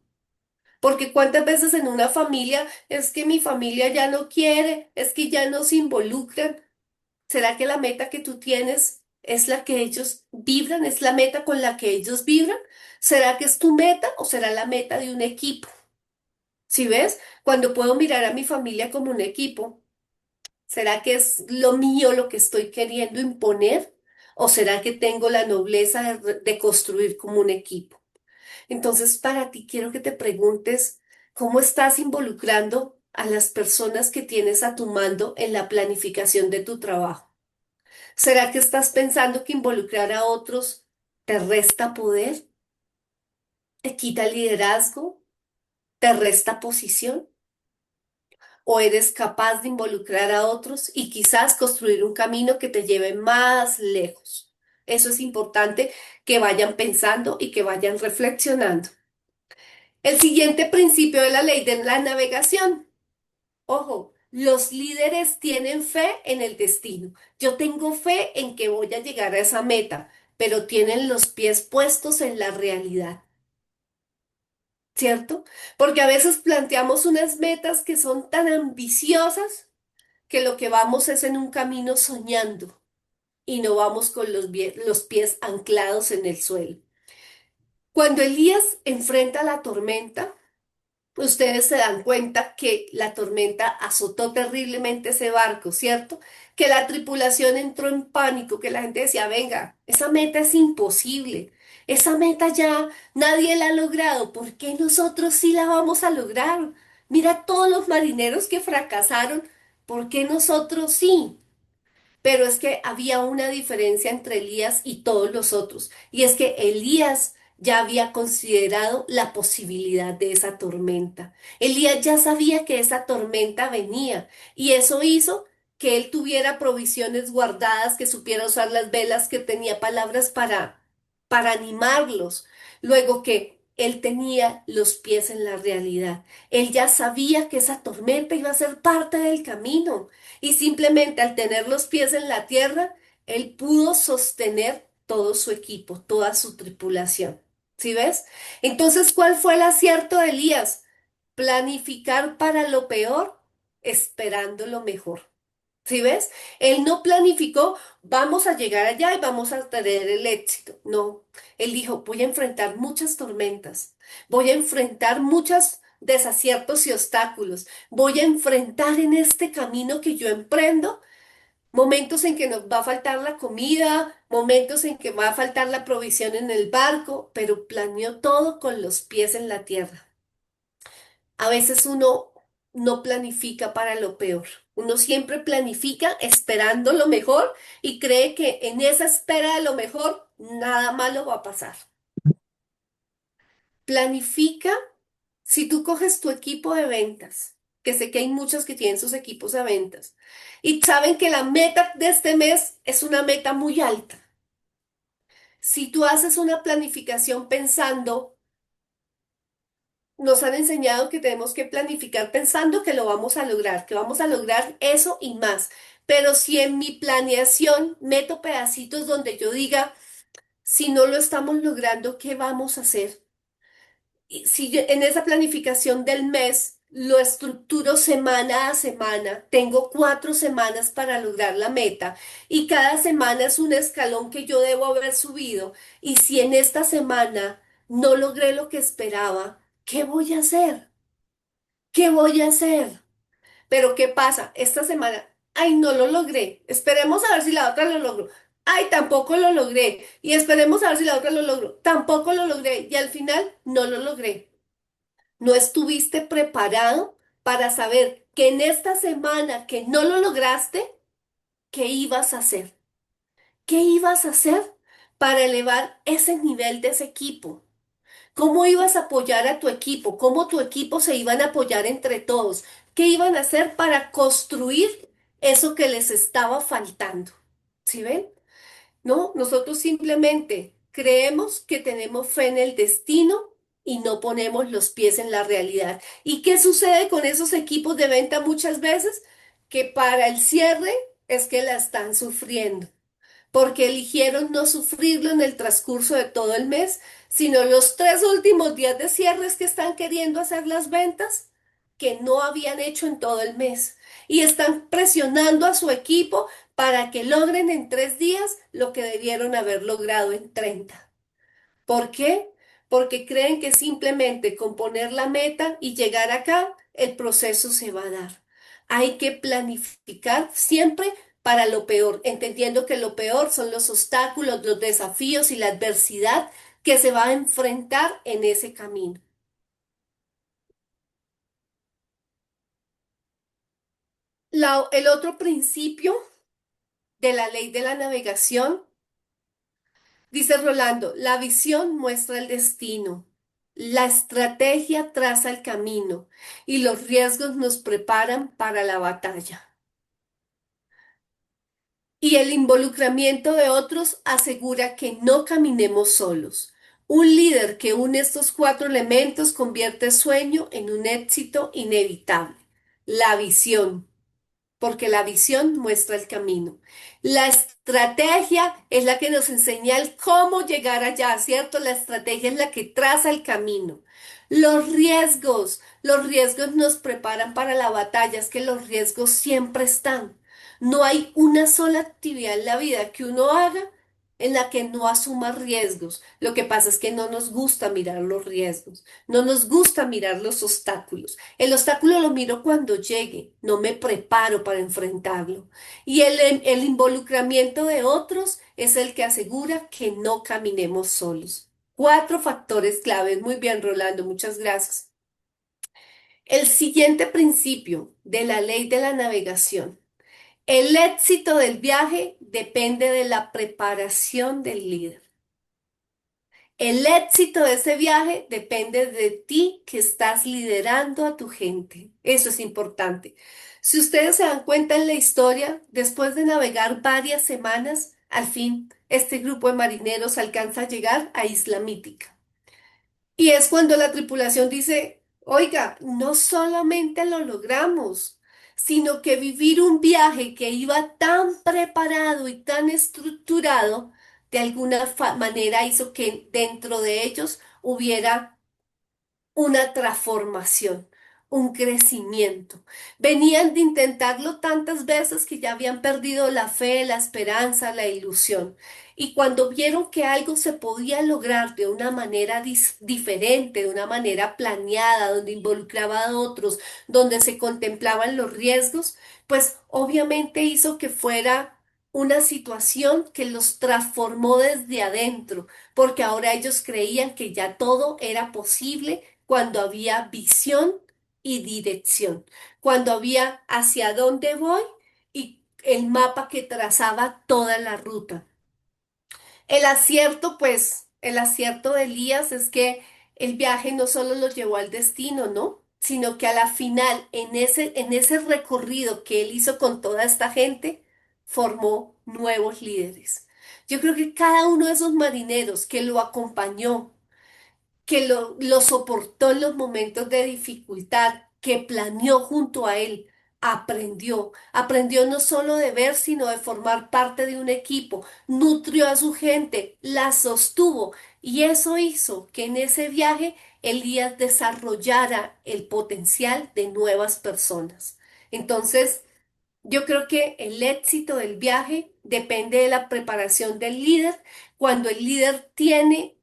Porque cuántas veces en una familia es que mi familia ya no quiere, es que ya no se involucran. ¿Será que la meta que tú tienes es la que ellos vibran? ¿Es la meta con la que ellos vibran? ¿Será que es tu meta o será la meta de un equipo? Si ves, cuando puedo mirar a mi familia como un equipo, ¿será que es lo mío lo que estoy queriendo imponer? ¿O será que tengo la nobleza de construir como un equipo? Entonces, para ti quiero que te preguntes cómo estás involucrando a las personas que tienes a tu mando en la planificación de tu trabajo. ¿Será que estás pensando que involucrar a otros te resta poder, te quita liderazgo, te resta posición? ¿O eres capaz de involucrar a otros y quizás construir un camino que te lleve más lejos? Eso es importante que vayan pensando y que vayan reflexionando. El siguiente principio de la ley de la navegación. Ojo, los líderes tienen fe en el destino. Yo tengo fe en que voy a llegar a esa meta, pero tienen los pies puestos en la realidad, ¿cierto? Porque a veces planteamos unas metas que son tan ambiciosas que lo que vamos es en un camino soñando y no vamos con los pies anclados en el suelo. Cuando Elías enfrenta la tormenta, ustedes se dan cuenta que la tormenta azotó terriblemente ese barco, ¿cierto? Que la tripulación entró en pánico, que la gente decía, venga, esa meta es imposible, esa meta ya nadie la ha logrado, ¿por qué nosotros sí la vamos a lograr? Mira todos los marineros que fracasaron, ¿por qué nosotros sí? Pero es que había una diferencia entre Elías y todos los otros, y es que Elías ya había considerado la posibilidad de esa tormenta. Elías ya sabía que esa tormenta venía, y eso hizo que él tuviera provisiones guardadas, que supiera usar las velas, que tenía palabras para animarlos. Luego que él tenía los pies en la realidad. Él ya sabía que esa tormenta iba a ser parte del camino. Y simplemente al tener los pies en la tierra, él pudo sostener todo su equipo, toda su tripulación. ¿Sí ves? Entonces, ¿cuál fue el acierto de Elías? Planificar para lo peor, esperando lo mejor. ¿Sí ves? Él no planificó, vamos a llegar allá y vamos a tener el éxito. No, él dijo, voy a enfrentar muchas tormentas, voy a enfrentar muchos desaciertos y obstáculos, voy a enfrentar en este camino que yo emprendo momentos en que nos va a faltar la comida, momentos en que va a faltar la provisión en el barco, pero planeó todo con los pies en la tierra. A veces uno no planifica para lo peor. Uno siempre planifica esperando lo mejor y cree que en esa espera de lo mejor nada malo va a pasar. Planifica si tú coges tu equipo de ventas, que sé que hay muchos que tienen sus equipos de ventas y saben que la meta de este mes es una meta muy alta. Si tú haces una planificación pensando, nos han enseñado que tenemos que planificar pensando que lo vamos a lograr, que vamos a lograr eso y más. Pero si en mi planeación meto pedacitos donde yo diga, si no lo estamos logrando, ¿qué vamos a hacer? Y si yo en esa planificación del mes lo estructuro semana a semana, tengo 4 semanas para lograr la meta y cada semana es un escalón que yo debo haber subido. Y si en esta semana no logré lo que esperaba, ¿qué voy a hacer? ¿Qué voy a hacer? Pero ¿qué pasa? Esta semana, ay, no lo logré. Esperemos a ver si la otra lo logro. Ay, tampoco lo logré. Y esperemos a ver si la otra lo logro. Tampoco lo logré. Y al final no lo logré. No estuviste preparado para saber que en esta semana que no lo lograste, ¿qué ibas a hacer? ¿Qué ibas a hacer para elevar ese nivel de ese equipo? ¿Cómo ibas a apoyar a tu equipo? ¿Cómo tu equipo se iban a apoyar entre todos? ¿Qué iban a hacer para construir eso que les estaba faltando? ¿Sí ven? No, nosotros simplemente creemos que tenemos fe en el destino y no ponemos los pies en la realidad. ¿Y qué sucede con esos equipos de venta muchas veces? Que para el cierre es que la están sufriendo porque eligieron no sufrirlo en el transcurso de todo el mes, sino los 3 últimos días de cierres que están queriendo hacer las ventas que no habían hecho en todo el mes. Y están presionando a su equipo para que logren en 3 días lo que debieron haber logrado en 30. ¿Por qué? Porque creen que simplemente con poner la meta y llegar acá, el proceso se va a dar. Hay que planificar siempre para lo peor, entendiendo que lo peor son los obstáculos, los desafíos y la adversidad que se va a enfrentar en ese camino. El otro principio de la ley de la navegación. Dice Rolando, la visión muestra el destino, la estrategia traza el camino y los riesgos nos preparan para la batalla. Y el involucramiento de otros asegura que no caminemos solos. Un líder que une estos 4 elementos convierte sueño en un éxito inevitable. La visión, porque la visión muestra el camino. La estrategia es la que nos enseña el cómo llegar allá, ¿cierto? La estrategia es la que traza el camino. Los riesgos nos preparan para la batalla, es que los riesgos siempre están. No hay una sola actividad en la vida que uno haga en la que no asuma riesgos. Lo que pasa es que no nos gusta mirar los riesgos, no nos gusta mirar los obstáculos. El obstáculo lo miro cuando llegue, no me preparo para enfrentarlo. Y el involucramiento de otros es el que asegura que no caminemos solos. 4 factores claves. Muy bien, Rolando, muchas gracias. El siguiente principio de la ley de la navegación. El éxito del viaje depende de la preparación del líder. El éxito de ese viaje depende de ti que estás liderando a tu gente. Eso es importante. Si ustedes se dan cuenta en la historia, después de navegar varias semanas, al fin este grupo de marineros alcanza a llegar a Isla Mítica. Y es cuando la tripulación dice, oiga, no solamente lo logramos, sino que vivir un viaje que iba tan preparado y tan estructurado, de alguna manera hizo que dentro de ellos hubiera una transformación, un crecimiento. Venían de intentarlo tantas veces que ya habían perdido la fe, la esperanza, la ilusión. Y cuando vieron que algo se podía lograr de una manera diferente, de una manera planeada, donde involucraba a otros, donde se contemplaban los riesgos, pues obviamente hizo que fuera una situación que los transformó desde adentro, porque ahora ellos creían que ya todo era posible cuando había visión y dirección, cuando había hacia dónde voy y el mapa que trazaba toda la ruta. El acierto, pues, el acierto de Elías es que el viaje no solo lo llevó al destino, ¿no? Sino que a la final, en ese recorrido que él hizo con toda esta gente, formó nuevos líderes. Yo creo que cada uno de esos marineros que lo acompañó, que lo soportó en los momentos de dificultad, que planeó junto a él, aprendió no solo de ver, sino de formar parte de un equipo, nutrió a su gente, la sostuvo y eso hizo que en ese viaje Elías desarrollara el potencial de nuevas personas. Entonces, yo creo que el éxito del viaje depende de la preparación del líder. Cuando el líder tiene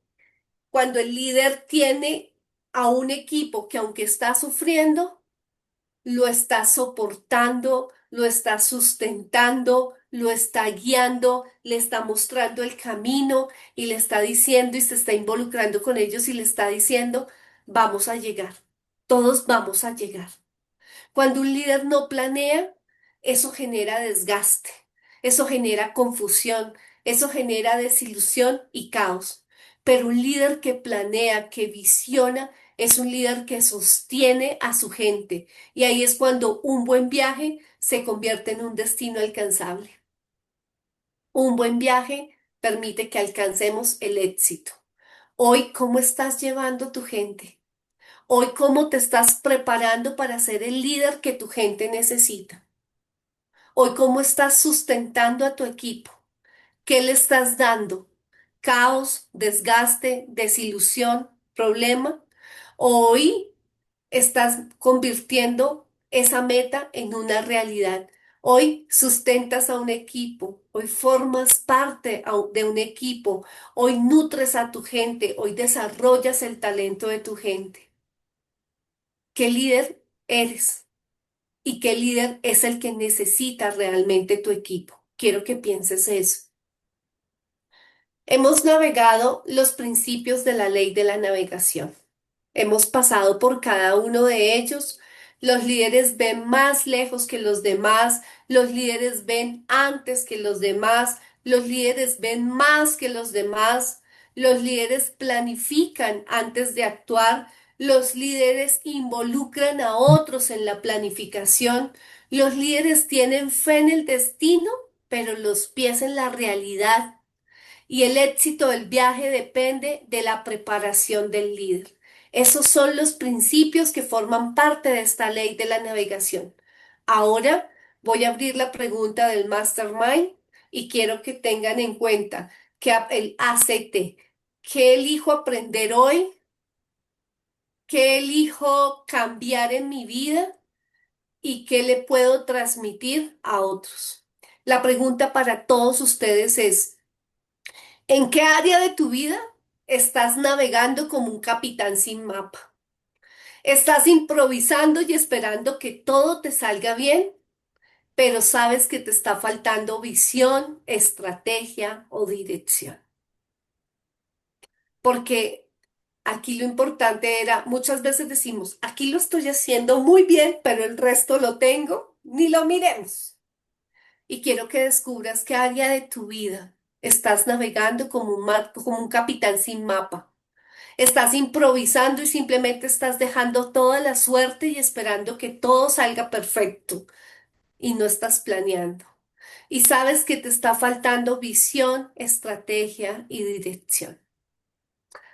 cuando el líder tiene a un equipo que aunque está sufriendo, lo está soportando, lo está sustentando, lo está guiando, le está mostrando el camino y le está diciendo y se está involucrando con ellos y le está diciendo, vamos a llegar, todos vamos a llegar. Cuando un líder no planea, eso genera desgaste, eso genera confusión, eso genera desilusión y caos. pero un líder que planea, que visiona, es un líder que sostiene a su gente. Y ahí es cuando un buen viaje se convierte en un destino alcanzable. Un buen viaje permite que alcancemos el éxito. Hoy, ¿cómo estás llevando tu gente? Hoy, ¿cómo te estás preparando para ser el líder que tu gente necesita? Hoy, ¿cómo estás sustentando a tu equipo? ¿Qué le estás dando? ¿Caos, desgaste, desilusión, problema? Hoy estás convirtiendo esa meta en una realidad. Hoy sustentas a un equipo, hoy formas parte de un equipo, hoy nutres a tu gente, hoy desarrollas el talento de tu gente. ¿Qué líder eres? ¿Y qué líder es el que necesita realmente tu equipo? Quiero que pienses eso. Hemos navegado los principios de la ley de la navegación. Hemos pasado por cada uno de ellos. Los líderes ven más lejos que los demás. Los líderes ven antes que los demás. Los líderes ven más que los demás. Los líderes planifican antes de actuar. Los líderes involucran a otros en la planificación. Los líderes tienen fe en el destino, pero los pies en la realidad. Y el éxito del viaje depende de la preparación del líder. Esos son los principios que forman parte de esta ley de la navegación. Ahora voy a abrir la pregunta del Mastermind y quiero que tengan en cuenta que el ACT, ¿qué elijo aprender hoy? ¿Qué elijo cambiar en mi vida? ¿Y qué le puedo transmitir a otros? La pregunta para todos ustedes es, ¿en qué área de tu vida estás navegando como un capitán sin mapa? ¿Estás improvisando y esperando que todo te salga bien, pero sabes que te está faltando visión, estrategia o dirección? Porque aquí lo importante era, muchas veces decimos, aquí lo estoy haciendo muy bien, pero el resto lo tengo, ni lo miremos. Y quiero que descubras qué área de tu vida estás navegando como como un capitán sin mapa. Estás improvisando y simplemente estás dejando toda la suerte y esperando que todo salga perfecto y no estás planeando. Y sabes que te está faltando visión, estrategia y dirección.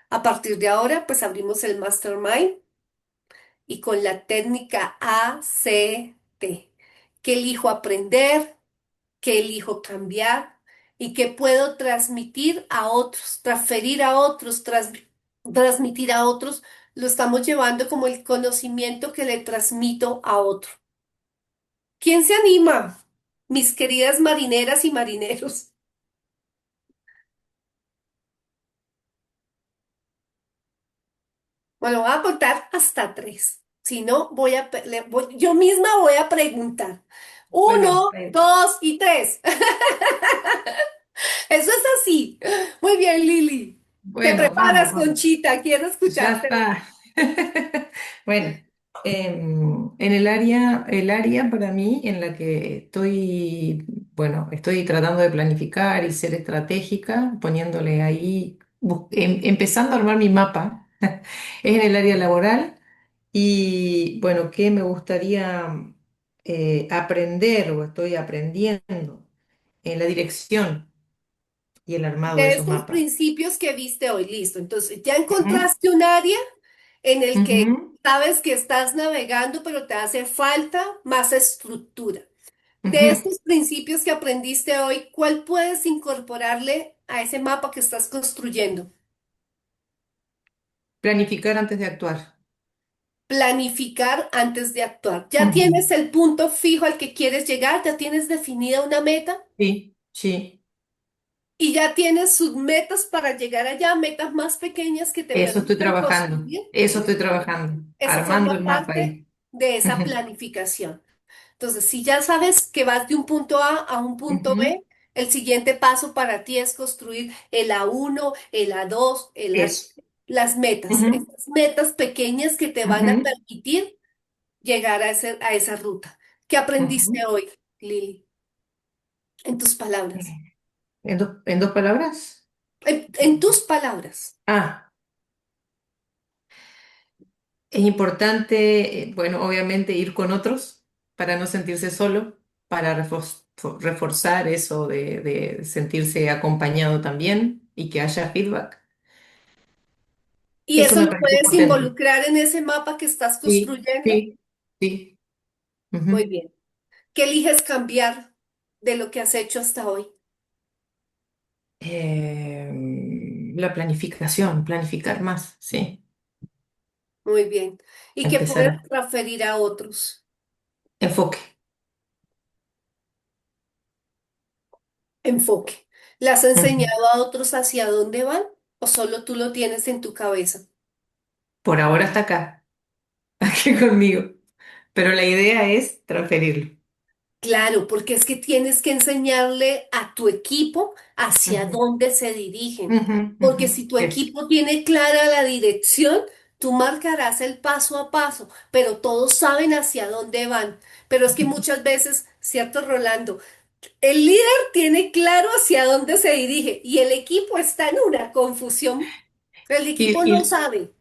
A partir de ahora, pues abrimos el Mastermind y con la técnica ACT. ¿Qué elijo aprender? ¿Qué elijo cambiar? ¿Y qué puedo transmitir a otros, transferir a otros, transmitir a otros? Lo estamos llevando como el conocimiento que le transmito a otro. ¿Quién se anima? Mis queridas marineras y marineros. Bueno, voy a contar hasta tres. Si no, yo misma voy a preguntar. Bueno, Uno, dos y tres. Eso es así. Muy bien, Lili. Te bueno, vamos, preparas, vamos. Conchita. Quiero Ya escucharte. está. Bueno, en el área para mí en la que estoy, bueno, estoy tratando de planificar y ser estratégica, poniéndole ahí, empezando a armar mi mapa, es en el área laboral y bueno, ¿qué me gustaría aprender o estoy aprendiendo en la dirección y el armado de De esos estos mapas? principios que viste hoy, listo. Entonces, ya Ujú, encontraste un área en el que ujú, sabes que estás navegando, pero te hace falta más estructura. De ujú. estos principios que aprendiste hoy, ¿cuál puedes incorporarle a ese mapa que estás construyendo? Planificar antes de actuar. Planificar antes de actuar. ¿Ya Ujú. tienes el punto fijo al que quieres llegar? ¿Ya tienes definida una meta? Sí, sí, Y ya tienes sus metas para llegar allá, metas más pequeñas que te permitan construir. eso estoy Listo. trabajando, Eso armando forma el mapa parte ahí. de esa Ujú, planificación. Entonces, si ya sabes que vas de un punto A a un punto ujú. B, el siguiente paso para ti es construir el A1, el A2, el A, Eso. las metas, Ujú, esas metas pequeñas que te van a ujú, permitir llegar a esa ruta. ¿Qué aprendiste ujú. hoy, Lili? En tus palabras. ¿En dos palabras? En tus palabras. Ah, es importante, bueno, obviamente ir con otros para no sentirse solo, para reforzar eso de sentirse acompañado también y que haya feedback. Y Eso eso me lo parece puedes potente. involucrar en ese mapa que estás Sí, construyendo. sí, sí. Muy Ujú. bien. ¿Qué eliges cambiar de lo que has hecho hasta hoy? La planificación, planificar más, sí. Muy bien. ¿Y qué Empezar puedes a transferir a otros? enfoque. Enfoque. ¿Le has Ujú. enseñado a otros hacia dónde van o solo tú lo tienes en tu cabeza? Por ahora está acá, aquí conmigo. Pero la idea es transferirlo. Claro, porque es que tienes que enseñarle a tu equipo hacia Ujú, dónde se dirigen. ujú, Porque ujú. si tu Eso. equipo tiene clara la dirección, tú marcarás el paso a paso, pero todos saben hacia dónde van. Pero es que muchas veces, ¿cierto, Rolando? El líder tiene claro hacia dónde se dirige y el equipo está en una confusión. El equipo Y, no y, sabe.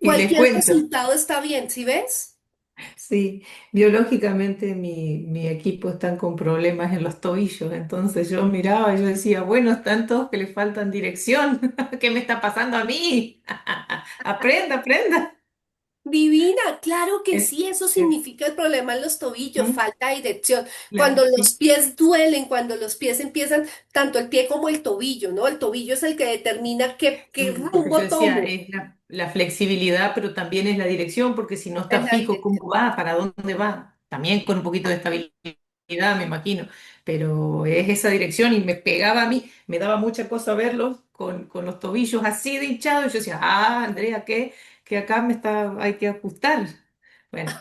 y les Cualquier cuento. resultado está bien, ¿sí ves? Sí, biológicamente mi equipo están con problemas en los tobillos, entonces yo miraba y yo decía, bueno, están todos que le faltan dirección, ¿qué me está pasando a mí? Aprenda, aprenda. Divina, claro que Es- sí, eso es- significa el problema en los tobillos, ¿Mm? falta de dirección. Claro, Cuando los sí. pies duelen, cuando los pies empiezan, tanto el pie como el tobillo, ¿no? El tobillo es el que determina qué Sí, lo que yo rumbo decía tomo es la flexibilidad, pero también es la dirección, porque si no está en la fijo, ¿cómo dirección. va? ¿Para dónde va? También con un poquito de estabilidad, me imagino, pero es esa dirección y me pegaba a mí, me daba mucha cosa verlos con los tobillos así de hinchados, y yo decía, ah, Andrea, que acá hay que ajustar. Bueno,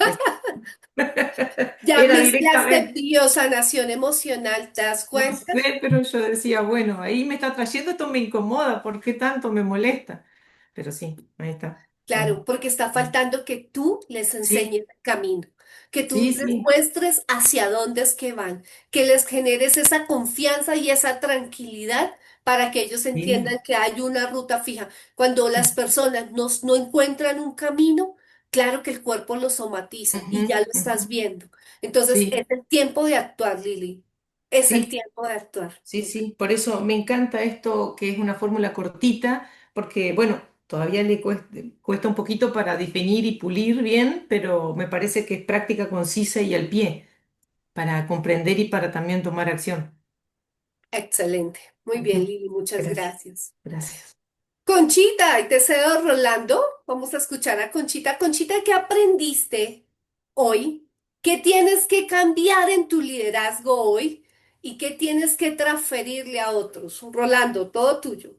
Ya era mezclaste directamente. biosanación emocional, ¿te das No cuenta? sé, pero yo decía, bueno, ahí me está trayendo, esto me incomoda, ¿por qué tanto me molesta? Pero sí, ahí está. Claro, porque está faltando que tú les Sí, enseñes el camino, que tú sí, les sí. muestres hacia dónde es que van, que les generes esa confianza y esa tranquilidad para que ellos Sí. entiendan que hay una ruta fija. Cuando las personas no encuentran un camino, claro que el cuerpo lo somatiza Ujú, y ya lo ujú. estás viendo. Entonces, es Sí, el tiempo de actuar, Lili. Es el sí, tiempo de actuar. sí, sí. Por eso me encanta esto que es una fórmula cortita, porque bueno, todavía le cuesta un poquito para definir y pulir bien, pero me parece que es práctica concisa y al pie para comprender y para también tomar acción. Excelente. Muy bien, Ujú. Lili, muchas Gracias, gracias. gracias. Conchita, y te cedo Rolando. Vamos a escuchar a Conchita. Conchita, ¿qué aprendiste hoy? ¿Qué tienes que cambiar en tu liderazgo hoy? ¿Y qué tienes que transferirle a otros? Rolando, todo tuyo.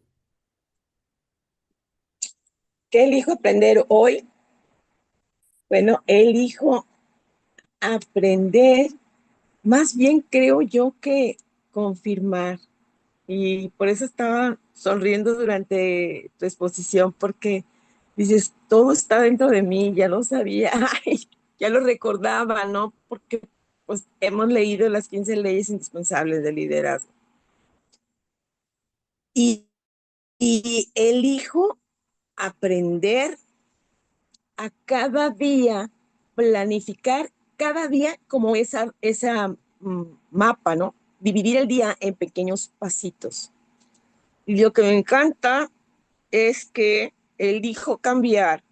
¿Qué elijo aprender hoy? Bueno, elijo aprender, más bien creo yo que confirmar. Y por eso estaba sonriendo durante tu exposición, porque dices, todo está dentro de mí, ya lo sabía, ay, ya lo recordaba, ¿no? Porque pues hemos leído las 15 leyes indispensables del liderazgo. Y, y elijo aprender a cada día, planificar cada día como esa mapa, ¿no? Dividir el día en pequeños pasitos. Y lo que me encanta es que elijo cambiar,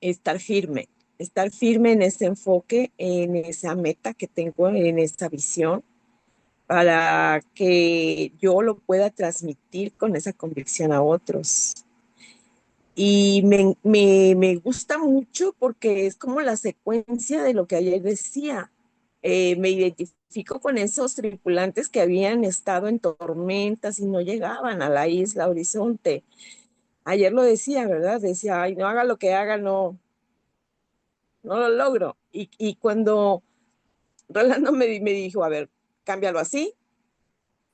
estar firme en ese enfoque, en esa meta que tengo, en esa visión, para que yo lo pueda transmitir con esa convicción a otros. Y me gusta mucho porque es como la secuencia de lo que ayer decía. Me identifico con esos tripulantes que habían estado en tormentas y no llegaban a la isla Horizonte. Ayer lo decía, ¿verdad? Decía, ay, no haga lo que haga, no lo logro. Y cuando Rolando me dijo, a ver, cámbialo así.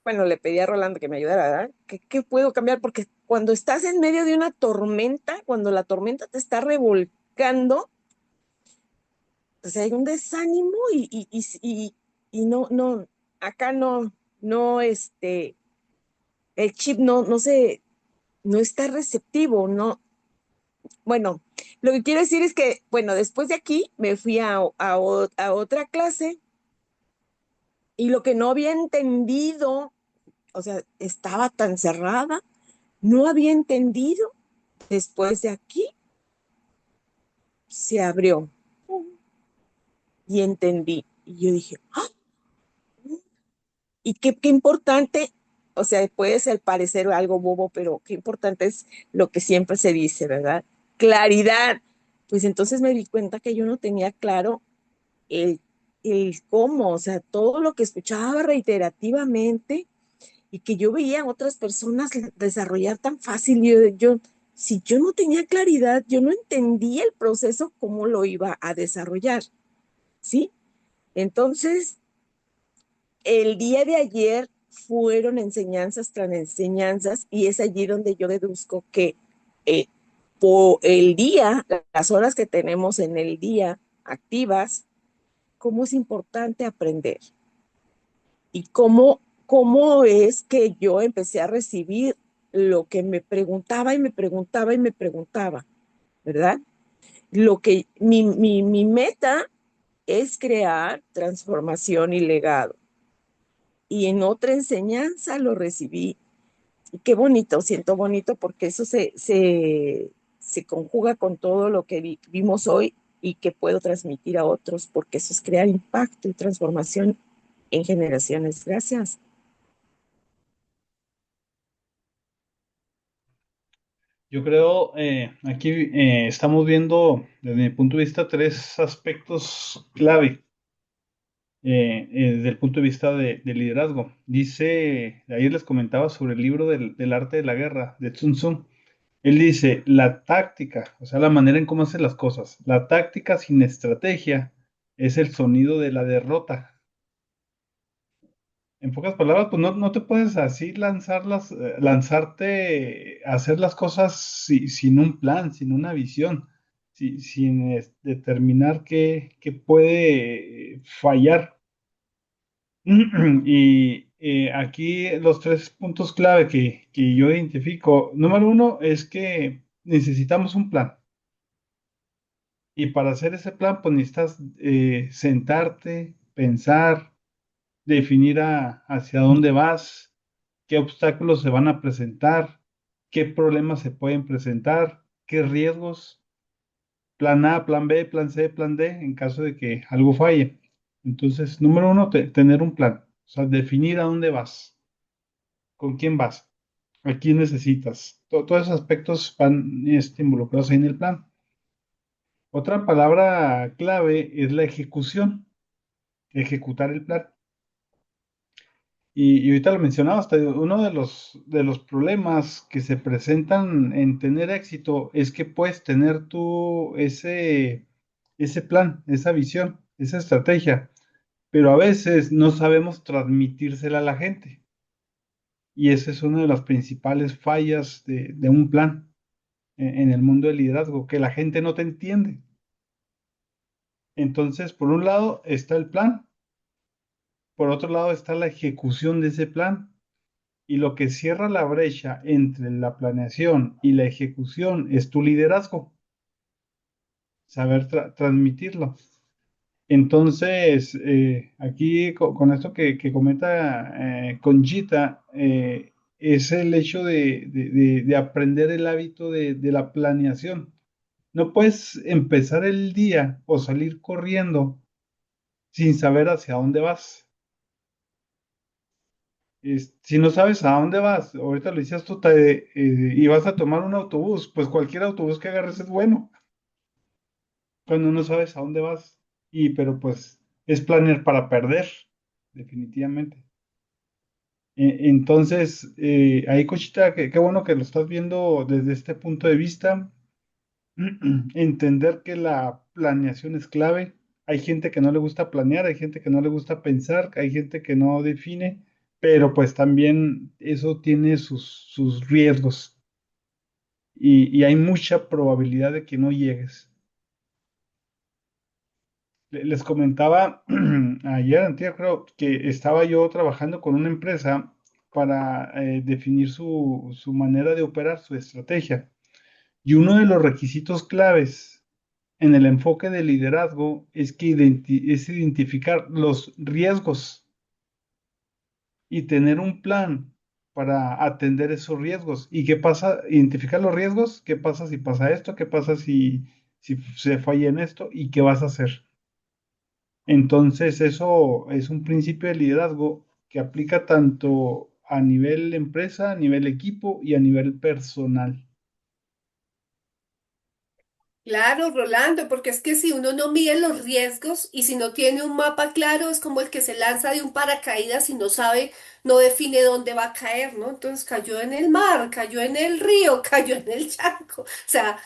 Bueno, le pedí a Rolando que me ayudara, ¿verdad? ¿Qué puedo cambiar? Porque cuando estás en medio de una tormenta, cuando la tormenta te está revolcando, pues hay un desánimo y no, acá no, el chip no está receptivo, no. Bueno, lo que quiero decir es que, bueno, después de aquí me fui a otra clase y lo que no había entendido, o sea, estaba tan cerrada, no había entendido. Después de aquí se abrió y entendí. Y yo dije, ¡ah! Y qué importante, o sea, puede ser parecer algo bobo, pero qué importante es lo que siempre se dice, ¿verdad? Claridad. Pues entonces me di cuenta que yo no tenía claro el, el cómo, o sea, todo lo que escuchaba reiterativamente y que yo veía a otras personas desarrollar tan fácil. Si yo no tenía claridad, yo no entendía el proceso, cómo lo iba a desarrollar, ¿sí? Entonces, el día de ayer fueron enseñanzas tras enseñanzas y es allí donde yo deduzco que eh, por el día, las horas que tenemos en el día activas, cómo es importante aprender y cómo es que yo empecé a recibir lo que me preguntaba y me preguntaba y me preguntaba, ¿verdad? Mi meta es crear transformación y legado. Y en otra enseñanza lo recibí. Y qué bonito, siento bonito porque eso se conjuga con todo lo que vimos hoy y que puedo transmitir a otros, porque eso es crear impacto y transformación en generaciones. Gracias. Yo creo, aquí estamos viendo desde mi punto de vista tres aspectos clave desde el punto de vista de liderazgo. Dice, ayer les comentaba sobre el libro del arte de la guerra de Sun Tzu. Él dice, la táctica, o sea, la manera en cómo hacer las cosas, la táctica sin estrategia es el sonido de la derrota. En pocas palabras, pues no te puedes así lanzarte a hacer las cosas sin un plan, sin una visión, sin determinar qué puede fallar. Y aquí los tres puntos clave que yo identifico. Número uno es que necesitamos un plan. Y para hacer ese plan, pues necesitas sentarte, pensar, definir hacia dónde vas, qué obstáculos se van a presentar, qué problemas se pueden presentar, qué riesgos, plan A, plan B, plan C, plan D, en caso de que algo falle. Entonces, número uno, tener un plan, o sea, definir a dónde vas, con quién vas, a quién necesitas. Todos esos aspectos van involucrados ahí en el plan. Otra palabra clave es la ejecución, ejecutar el plan. Y ahorita lo mencionaba, hasta uno de los problemas que se presentan en tener éxito es que puedes tener tú ese plan, esa visión, esa estrategia, pero a veces no sabemos transmitírsela a la gente. Y esa es una de las principales fallas de un plan en el mundo del liderazgo, que la gente no te entiende. Entonces, por un lado está el plan, por otro lado está la ejecución de ese plan. Y lo que cierra la brecha entre la planeación y la ejecución es tu liderazgo, saber transmitirlo. Entonces, aquí con esto que comenta Conchita, es el hecho de aprender el hábito de la planeación. No puedes empezar el día o salir corriendo sin saber hacia dónde vas. Si no sabes a dónde vas, ahorita lo decías tú, y vas a tomar un autobús, pues cualquier autobús que agarres es bueno, cuando no sabes a dónde vas. Pero pues es planear para perder, definitivamente. Entonces, ahí, Cochita, qué bueno que lo estás viendo desde este punto de vista. Entender que la planeación es clave. Hay gente que no le gusta planear, hay gente que no le gusta pensar, hay gente que no define, pero pues también eso tiene sus riesgos y hay mucha probabilidad de que no llegues. Les comentaba ayer, antier, creo que estaba yo trabajando con una empresa para definir su manera de operar, su estrategia. Y uno de los requisitos claves en el enfoque de liderazgo es que es identificar los riesgos y tener un plan para atender esos riesgos. ¿Y qué pasa? Identificar los riesgos, qué pasa si pasa esto, qué pasa si se falla en esto y qué vas a hacer. Entonces, eso es un principio de liderazgo que aplica tanto a nivel empresa, a nivel equipo y a nivel personal. Claro, Rolando, porque es que si uno no mide los riesgos y si no tiene un mapa claro, es como el que se lanza de un paracaídas y no sabe, no define dónde va a caer, ¿no? Entonces cayó en el mar, cayó en el río, cayó en el charco. O sea,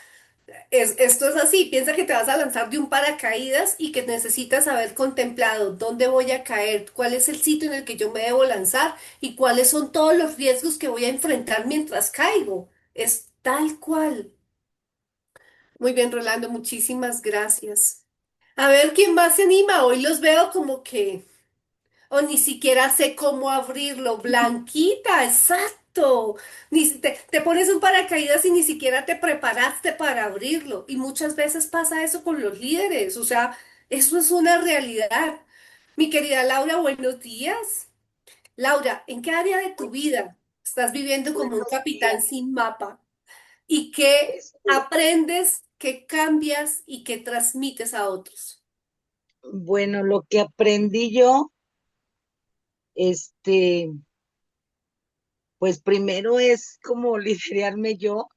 esto es así, piensa que te vas a lanzar de un paracaídas y que necesitas haber contemplado dónde voy a caer, cuál es el sitio en el que yo me debo lanzar y cuáles son todos los riesgos que voy a enfrentar mientras caigo. Es tal cual. Muy bien, Rolando, muchísimas gracias. A ver quién más se anima. Hoy los veo como que, o ni siquiera sé cómo abrirlo. Blanquita, exacto. Te pones un paracaídas y ni siquiera te preparaste para abrirlo. Y muchas veces pasa eso con los líderes. O sea, eso es una realidad. Mi querida Laura, buenos días. Laura, ¿en qué área de tu vida estás viviendo como un Buenos capitán días. sin mapa? ¿Y qué Este, aprendes, qué cambias y qué transmites a otros? bueno, lo que aprendí yo, este, pues primero es como liderarme yo,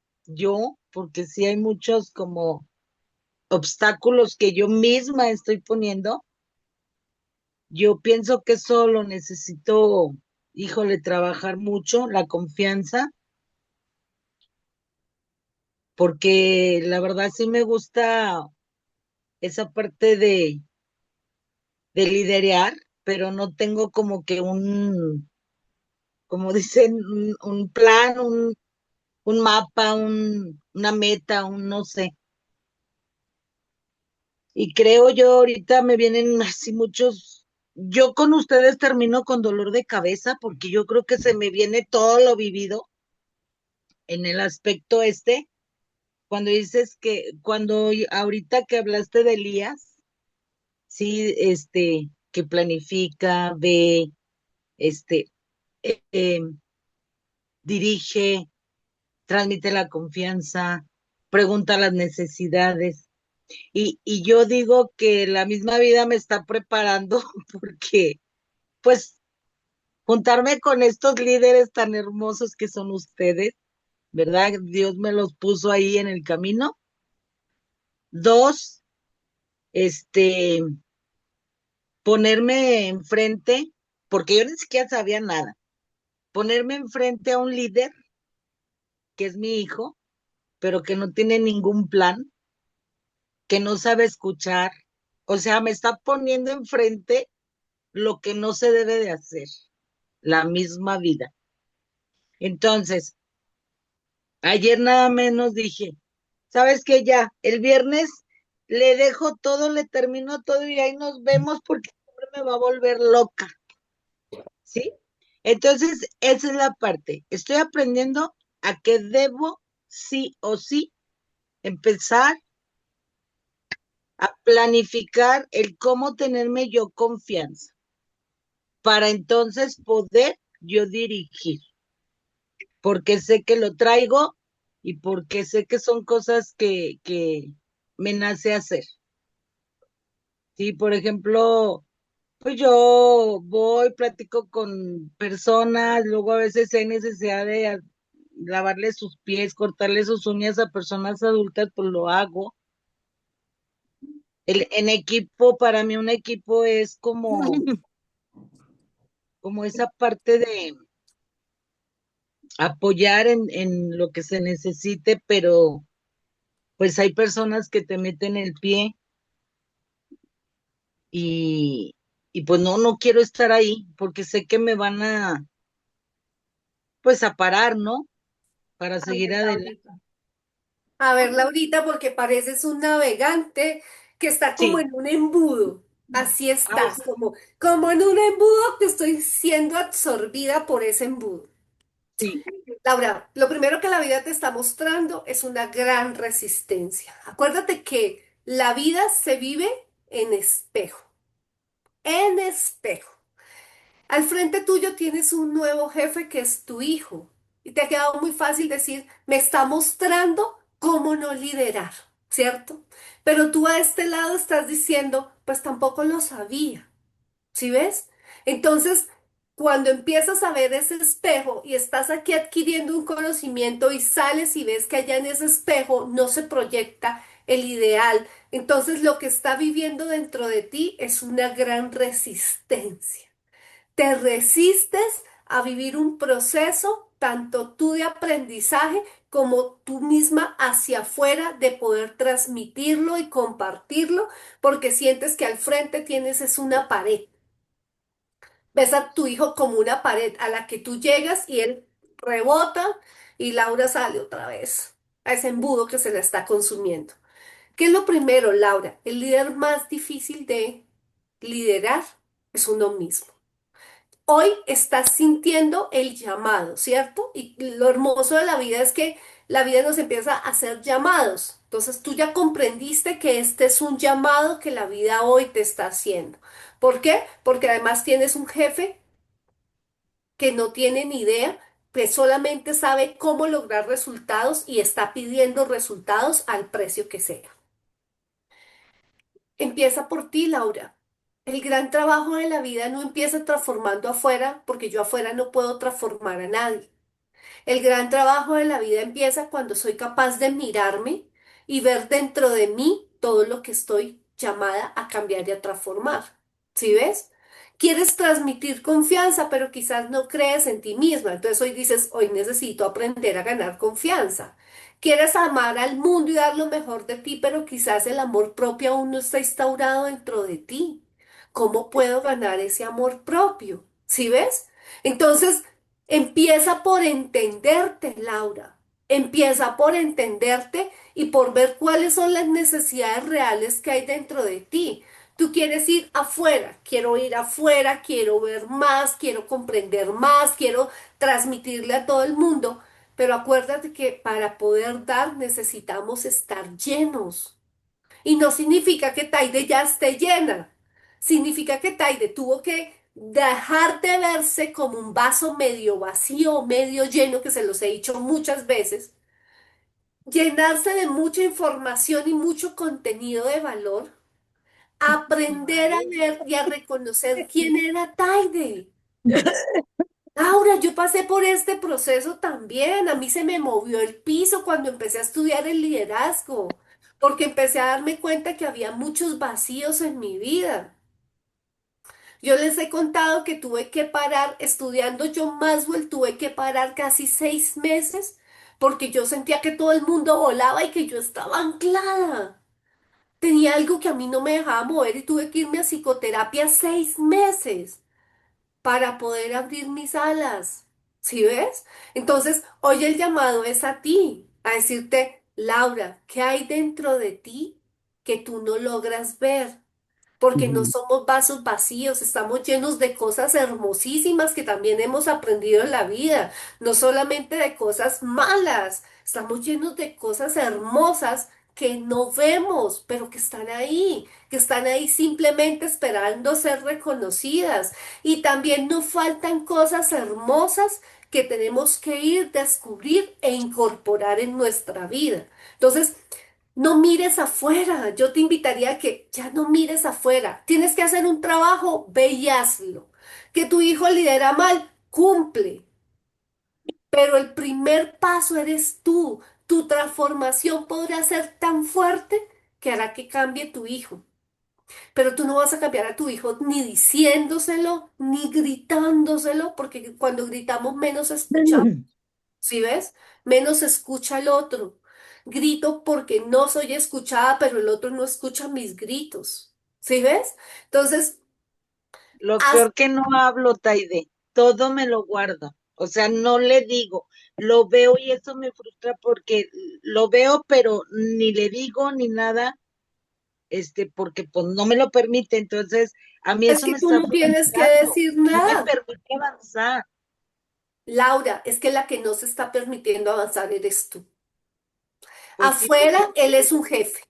porque sí hay muchos como obstáculos que yo misma estoy poniendo. Yo pienso que eso lo necesito, híjole, trabajar mucho, la confianza, porque la verdad sí me gusta esa parte de liderar, pero no tengo como que como dicen, un plan, un mapa, una meta, un no sé. Y creo yo ahorita me vienen así muchos, yo con ustedes termino con dolor de cabeza porque yo creo que se me viene todo lo vivido en el aspecto este, cuando dices que, ahorita que hablaste de Elías, sí, que planifica, ve, este, eh, eh, dirige, transmite la confianza, pregunta las necesidades. Y yo digo que la misma vida me está preparando porque, pues, juntarme con estos líderes tan hermosos que son ustedes, ¿verdad? Dios me los puso ahí en el camino. Dos, este, ponerme enfrente, porque yo ni siquiera sabía nada, ponerme enfrente a un líder que es mi hijo, pero que no tiene ningún plan, que no sabe escuchar. O sea, me está poniendo enfrente lo que no se debe de hacer, la misma vida. Entonces, ayer nada menos dije, ¿sabes qué? Ya, el viernes le dejo todo, le termino todo y ahí nos vemos porque siempre me va a volver loca, ¿sí? Entonces, esa es la parte. Estoy aprendiendo a que debo sí o sí empezar a planificar el cómo tenerme yo confianza para entonces poder yo dirigir, porque sé que lo traigo y porque sé que son cosas que me nace hacer. Sí, por ejemplo, pues yo voy, platico con personas, luego a veces hay necesidad de lavarle sus pies, cortarle sus uñas a personas adultas, pues lo hago. En equipo, para mí un equipo es como esa parte de apoyar en lo que se necesite, pero pues hay personas que te meten el pie y, y pues no quiero estar ahí porque sé que me van pues a parar, ¿no? Para A seguir ver, adelante. Laurita. A ver, Laurita, porque pareces un navegante que está como Sí, en un embudo. Así Ay, estás, como en un embudo que estoy siendo absorbida por ese embudo. sí, Laura, lo primero que la vida te está mostrando es una gran resistencia. Acuérdate que la vida se vive en espejo, en espejo. Al frente tuyo tienes un nuevo jefe que es tu hijo. Y te ha quedado muy fácil decir, me está mostrando cómo no liderar, ¿cierto? Pero tú a este lado estás diciendo, pues tampoco lo sabía. ¿Sí ves? Entonces, cuando empiezas a ver ese espejo y estás aquí adquiriendo un conocimiento y sales y ves que allá en ese espejo no se proyecta el ideal, entonces lo que está viviendo dentro de ti es una gran resistencia. Te resistes a vivir un proceso, tanto tú de aprendizaje como tú misma hacia afuera, de poder transmitirlo y compartirlo, porque sientes que al frente tienes es una pared. Ves a tu hijo como una pared a la que tú llegas y él rebota y Laura sale otra vez a ese embudo que se la está consumiendo. ¿Qué es lo primero, Laura? El líder más difícil de liderar es uno mismo. Hoy estás sintiendo el llamado, ¿cierto? Y lo hermoso de la vida es que la vida nos empieza a hacer llamados. Entonces tú ya comprendiste que este es un llamado que la vida hoy te está haciendo. ¿Por qué? Porque además tienes un jefe que no tiene ni idea, que solamente sabe cómo lograr resultados y está pidiendo resultados al precio que sea. Empieza por ti, Laura. El gran trabajo de la vida no empieza transformando afuera, porque yo afuera no puedo transformar a nadie. El gran trabajo de la vida empieza cuando soy capaz de mirarme y ver dentro de mí todo lo que estoy llamada a cambiar y a transformar. ¿Sí ves? Quieres transmitir confianza, pero quizás no crees en ti misma. Entonces hoy dices, hoy necesito aprender a ganar confianza. Quieres amar al mundo y dar lo mejor de ti, pero quizás el amor propio aún no está instaurado dentro de ti. ¿Cómo puedo ganar ese amor propio? ¿Sí ves? Entonces, empieza por entenderte, Laura. Empieza por entenderte y por ver cuáles son las necesidades reales que hay dentro de ti. Tú quieres ir afuera, quiero ver más, quiero comprender más, quiero transmitirle a todo el mundo. Pero acuérdate que para poder dar necesitamos estar llenos. Y no significa que Taide ya esté llena. Significa que Taide tuvo que dejar de verse como un vaso medio vacío o medio lleno, que se los he dicho muchas veces, llenarse de mucha información y mucho contenido de valor, aprender a ver y a reconocer quién era Taide. Laura, yo pasé por este proceso también. A mí se me movió el piso cuando empecé a estudiar el liderazgo, porque empecé a darme cuenta que había muchos vacíos en mi vida. Yo les he contado que tuve que parar, estudiando John Maxwell, tuve que parar casi 6 meses porque yo sentía que todo el mundo volaba y que yo estaba anclada. Tenía algo que a mí no me dejaba mover y tuve que irme a psicoterapia 6 meses para poder abrir mis alas. ¿Sí ves? Entonces, hoy el llamado es a ti, a decirte, Laura, ¿qué hay dentro de ti que tú no logras ver? Porque no Ujú. somos vasos vacíos, estamos llenos de cosas hermosísimas que también hemos aprendido en la vida, no solamente de cosas malas, estamos llenos de cosas hermosas que no vemos, pero que están ahí simplemente esperando ser reconocidas. Y también nos faltan cosas hermosas que tenemos que ir, descubrir e incorporar en nuestra vida. Entonces, no mires afuera. Yo te invitaría a que ya no mires afuera. Tienes que hacer un trabajo, ve y hazlo. Que tu hijo lidera mal, cumple. Pero el primer paso eres tú. Tu transformación podrá ser tan fuerte que hará que cambie tu hijo. Pero tú no vas a cambiar a tu hijo ni diciéndoselo, ni gritándoselo, porque cuando gritamos menos escuchamos. ¿Sí ves? Menos escucha al otro. Grito porque no soy escuchada, pero el otro no escucha mis gritos. ¿Sí ves? Entonces, lo haz, peor que no hablo, Taide, todo me lo guardo. O sea, no le digo, lo veo y eso me frustra porque lo veo, pero ni le digo ni nada. porque pues no me lo permite, entonces a mí Es eso que me tú está no tienes que frustrando, decir no me nada. permite avanzar. Laura, es que la que no se está permitiendo avanzar eres tú. Pues sí, Afuera, él es un jefe.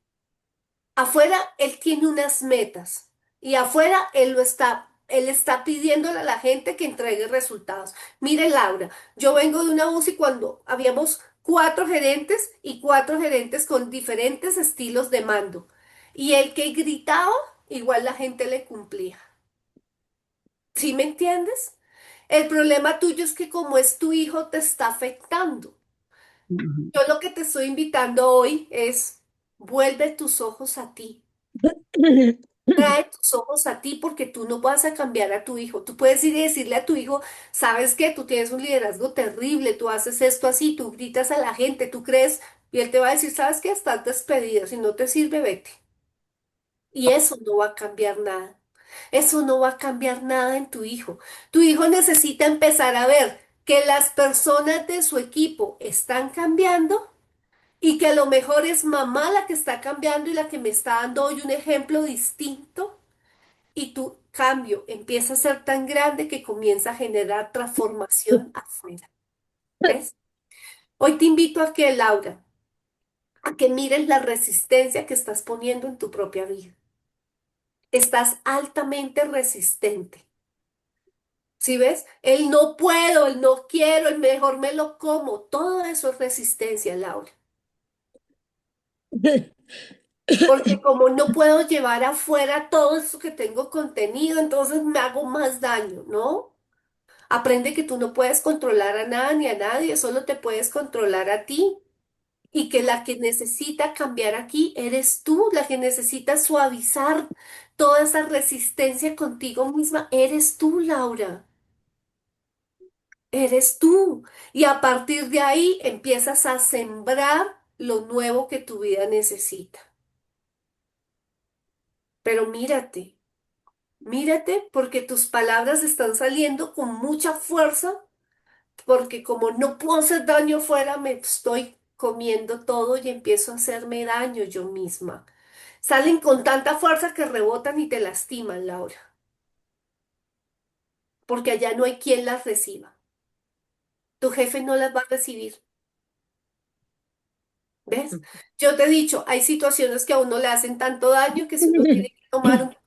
Afuera, él tiene unas metas. Y afuera, él está pidiéndole a la gente que entregue resultados. Mire, Laura, yo vengo de una UCI cuando habíamos cuatro gerentes y cuatro gerentes con diferentes estilos de mando. Y el que gritaba, igual la gente le cumplía. ¿Sí me entiendes? El problema tuyo es que como es tu hijo, te está afectando. Ujú. Yo lo que te estoy invitando hoy es, vuelve tus ojos a ti. Trae tus ojos a ti porque tú no vas a cambiar a tu hijo. Tú puedes ir y decirle a tu hijo, ¿sabes qué? Tú tienes un liderazgo terrible, tú haces esto así, tú gritas a la gente, tú crees, y él te va a decir, ¿sabes qué? Estás despedido, si no te sirve, vete. Y eso no va a cambiar nada. Eso no va a cambiar nada en tu hijo. Tu hijo necesita empezar a ver que las personas de su equipo están cambiando y que a lo mejor es mamá la que está cambiando y la que me está dando hoy un ejemplo distinto y tu cambio empieza a ser tan grande que comienza a generar transformación afuera. ¿Ves? Hoy te invito a que, Laura, a que mires la resistencia que estás poniendo en tu propia vida. Estás altamente resistente. ¿Sí ves? El no puedo, el no quiero, el mejor me lo como. Todo eso es resistencia, Laura. Porque como no puedo llevar afuera todo eso que tengo contenido, entonces me hago más daño, ¿no? Aprende que tú no puedes controlar a nada ni a nadie, solo te puedes controlar a ti. Y que la que necesita cambiar aquí eres tú, la que necesita suavizar toda esa resistencia contigo misma, eres tú, Laura. Eres tú. Y a partir de ahí empiezas a sembrar lo nuevo que tu vida necesita. Pero mírate, mírate porque tus palabras están saliendo con mucha fuerza, porque como no puedo hacer daño fuera, me estoy comiendo todo y empiezo a hacerme daño yo misma. Salen con tanta fuerza que rebotan y te lastiman, Laura, porque allá no hay quien las reciba. Tu jefe no las va a recibir. ¿Ves? Yo te he dicho, hay situaciones que a uno le hacen tanto daño que si uno tiene que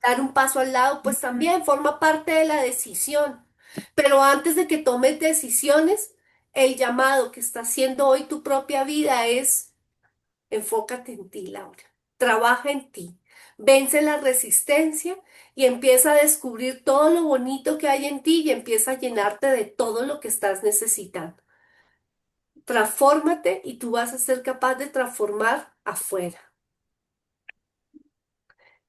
dar un paso al lado, pues también forma parte de la decisión. Pero antes de que tomes decisiones, el llamado que está haciendo hoy tu propia vida es enfócate en ti, Laura. Trabaja en ti. Vence la resistencia y empieza a descubrir todo lo bonito que hay en ti y empieza a llenarte de todo lo que estás necesitando. Transfórmate y tú vas a ser capaz de transformar afuera.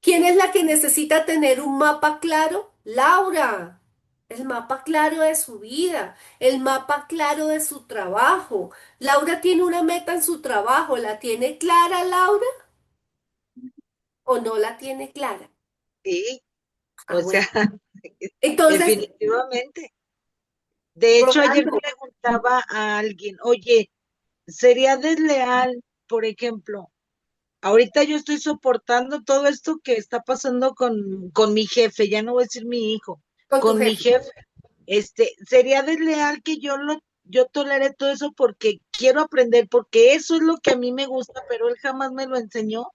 ¿Quién es la que necesita tener un mapa claro? Laura. El mapa claro de su vida, el mapa claro de su trabajo. Laura tiene una meta en su trabajo. ¿La tiene clara, Laura? ¿O no la tiene clara? sí, Ah, o sea, bueno. Entonces, definitivamente. De hecho, ayer Rolando, preguntaba a alguien, oye, ¿sería desleal, por ejemplo? Ahorita yo estoy soportando todo esto que está pasando con mi jefe, ya no voy a decir mi hijo, con tu con mi jefe. jefe. Sería desleal que yo tolere todo eso porque quiero aprender, porque eso es lo que a mí me gusta, pero él jamás me lo enseñó.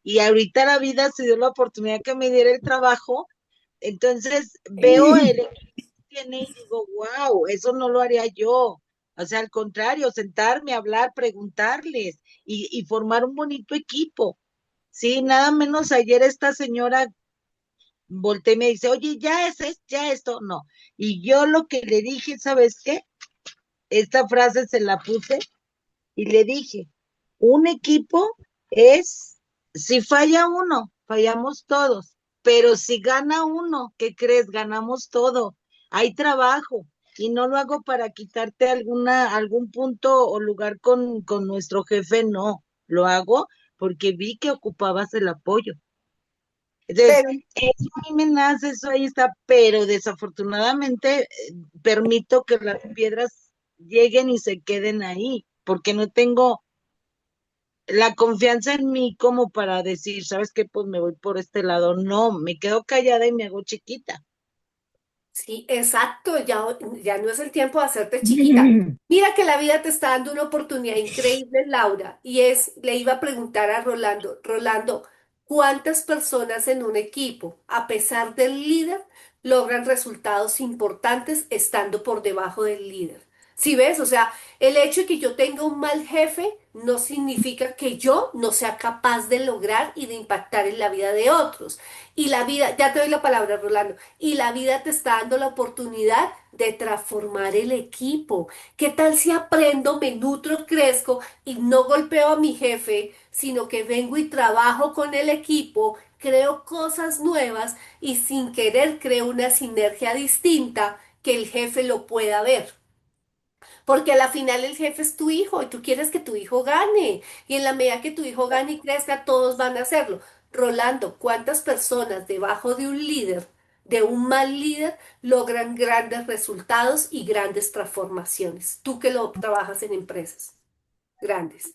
Y ahorita la vida se dio la oportunidad que me diera el trabajo. Entonces veo el equipo que tiene y digo, wow, eso no lo haría yo. O sea, al contrario, sentarme, hablar, preguntarles y formar un bonito equipo. Sí, nada menos ayer esta señora volteé y me dice, oye, ya esto, no. Y yo lo que le dije, ¿sabes qué? Esta frase se la puse y le dije, un equipo es, si falla uno, fallamos todos, pero si gana uno, ¿qué crees? Ganamos todo. Hay trabajo y no lo hago para quitarte algún punto o lugar con nuestro jefe, no, lo hago porque vi que ocupabas el apoyo. Entonces, Pero, eso a mí me nace, eso ahí está, pero desafortunadamente permito que las piedras lleguen y se queden ahí, porque no tengo la confianza en mí como para decir, ¿sabes qué? Pues me voy por este lado. No, me quedo callada y me hago chiquita. Sí, exacto, ya no es el tiempo de hacerte chiquita. Mira que la vida te está dando una oportunidad increíble, Laura, le iba a preguntar a Rolando, Rolando, ¿cuántas personas en un equipo, a pesar del líder, logran resultados importantes estando por debajo del líder? ¿Sí ves? O sea, el hecho de que yo tenga un mal jefe no significa que yo no sea capaz de lograr y de impactar en la vida de otros. Y la vida, ya te doy la palabra, Rolando, y la vida te está dando la oportunidad de transformar el equipo. ¿Qué tal si aprendo, me nutro, crezco y no golpeo a mi jefe, sino que vengo y trabajo con el equipo, creo cosas nuevas y sin querer creo una sinergia distinta que el jefe lo pueda ver? Porque a la final el jefe es tu hijo y tú quieres que tu hijo gane. Y en la medida que tu hijo gane y crezca, todos van a hacerlo. Rolando, ¿cuántas personas debajo de un líder, de un mal líder, logran grandes resultados y grandes transformaciones? Tú que lo trabajas en empresas grandes.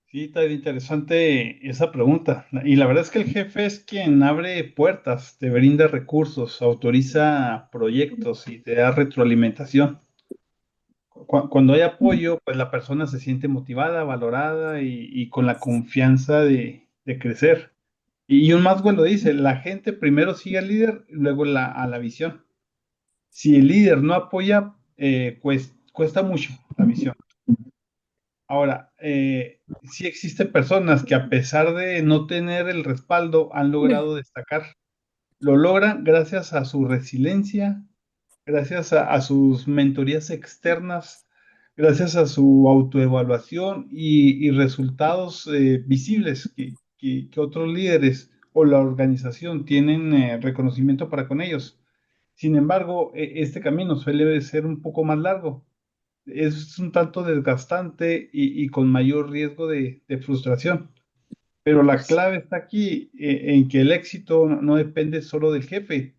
Sí, está interesante esa pregunta. Y la verdad es que el jefe es quien abre puertas, te brinda recursos, autoriza proyectos y te da retroalimentación. Cuando hay apoyo, pues la persona se siente motivada, valorada y con la confianza de crecer. Y un Maxwell lo dice, la gente primero sigue al líder, luego a la visión. Si el líder no apoya, cuesta mucho la visión. Ahora, sí existen personas que a pesar de no tener el respaldo, han logrado destacar. Lo logran gracias a su resiliencia, gracias a sus mentorías externas, gracias a su autoevaluación y resultados visibles que otros líderes o la organización tienen reconocimiento para con ellos. Sin embargo, este camino suele ser un poco más largo, es un tanto desgastante y con mayor riesgo de frustración. Pero la clave está aquí en que el éxito no depende solo del jefe,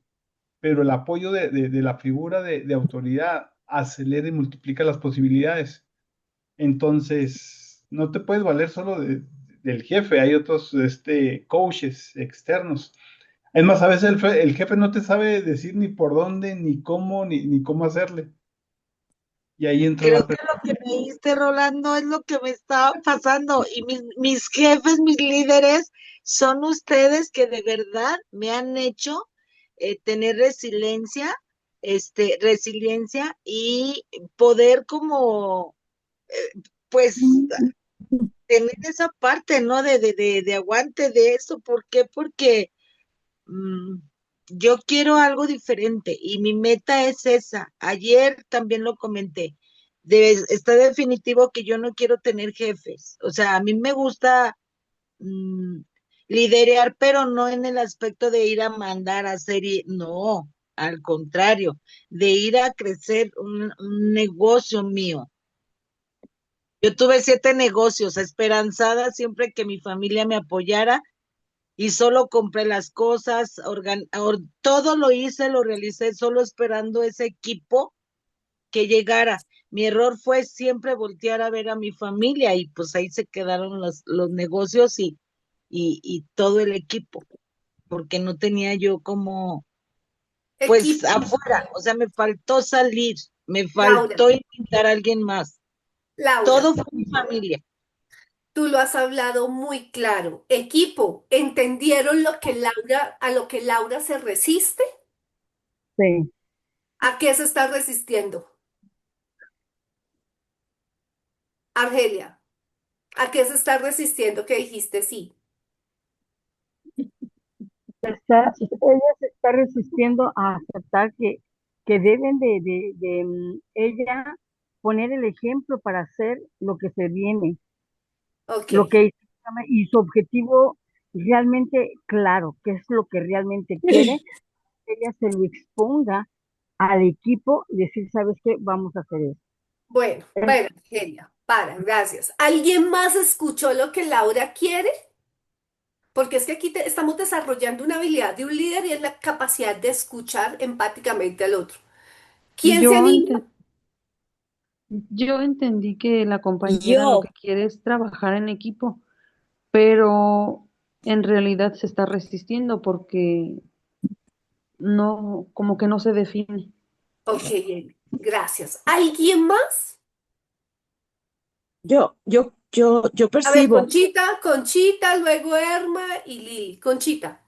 pero el apoyo de la figura de autoridad acelera y multiplica las posibilidades. Entonces, no te puedes valer solo del jefe, hay otros coaches externos. Es más, a veces el jefe no te sabe decir ni por dónde, ni cómo hacerle. Y ahí entra Creo la que lo que me diste, Rolando, es lo que me estaba pasando. Y mis jefes, mis líderes, son ustedes que de verdad me han hecho tener resiliencia y poder como, pues, tener esa parte, ¿no? De aguante de eso. ¿Por qué? Porque mm, yo quiero algo diferente y mi meta es esa. Ayer también lo comenté. Está definitivo que yo no quiero tener jefes. O sea, a mí me gusta mm, liderear, pero no en el aspecto de ir a mandar a hacer, no, al contrario, de ir a crecer un negocio mío. Yo tuve 7 negocios, esperanzada siempre que mi familia me apoyara y solo compré las cosas, todo lo hice, lo realicé, solo esperando ese equipo que llegara. Mi error fue siempre voltear a ver a mi familia y pues ahí se quedaron los negocios y todo el equipo, porque no tenía yo como, pues Equipo, afuera, o sea, me faltó salir, me Laura, faltó invitar a alguien más. Laura, Todo fue mi familia. tú lo has hablado muy claro. Equipo, ¿entendieron lo que Laura, a lo que Laura se resiste? Sí, ¿A qué se está resistiendo? Argelia, ¿a qué se está resistiendo que dijiste sí? ella se está resistiendo a aceptar que deben ella poner el ejemplo para hacer lo que se viene, Ok. lo que y su objetivo realmente claro, qué es lo que realmente quiere, ella se lo exponga al equipo y decir, ¿sabes qué? Vamos a hacer Bueno, eso. bueno, Argelia, gracias. ¿Alguien más escuchó lo que Laura quiere? Porque es que aquí estamos desarrollando una habilidad de un líder y es la capacidad de escuchar empáticamente al otro. ¿Quién se Yo, anima? Yo entendí que la compañera lo que Yo, quiere es trabajar en equipo, pero en realidad se está resistiendo porque no, como que no se define. Ok, Amy, gracias. ¿Alguien más? Yo A ver, percibo, Conchita, Conchita, luego Erma y Lili. Conchita.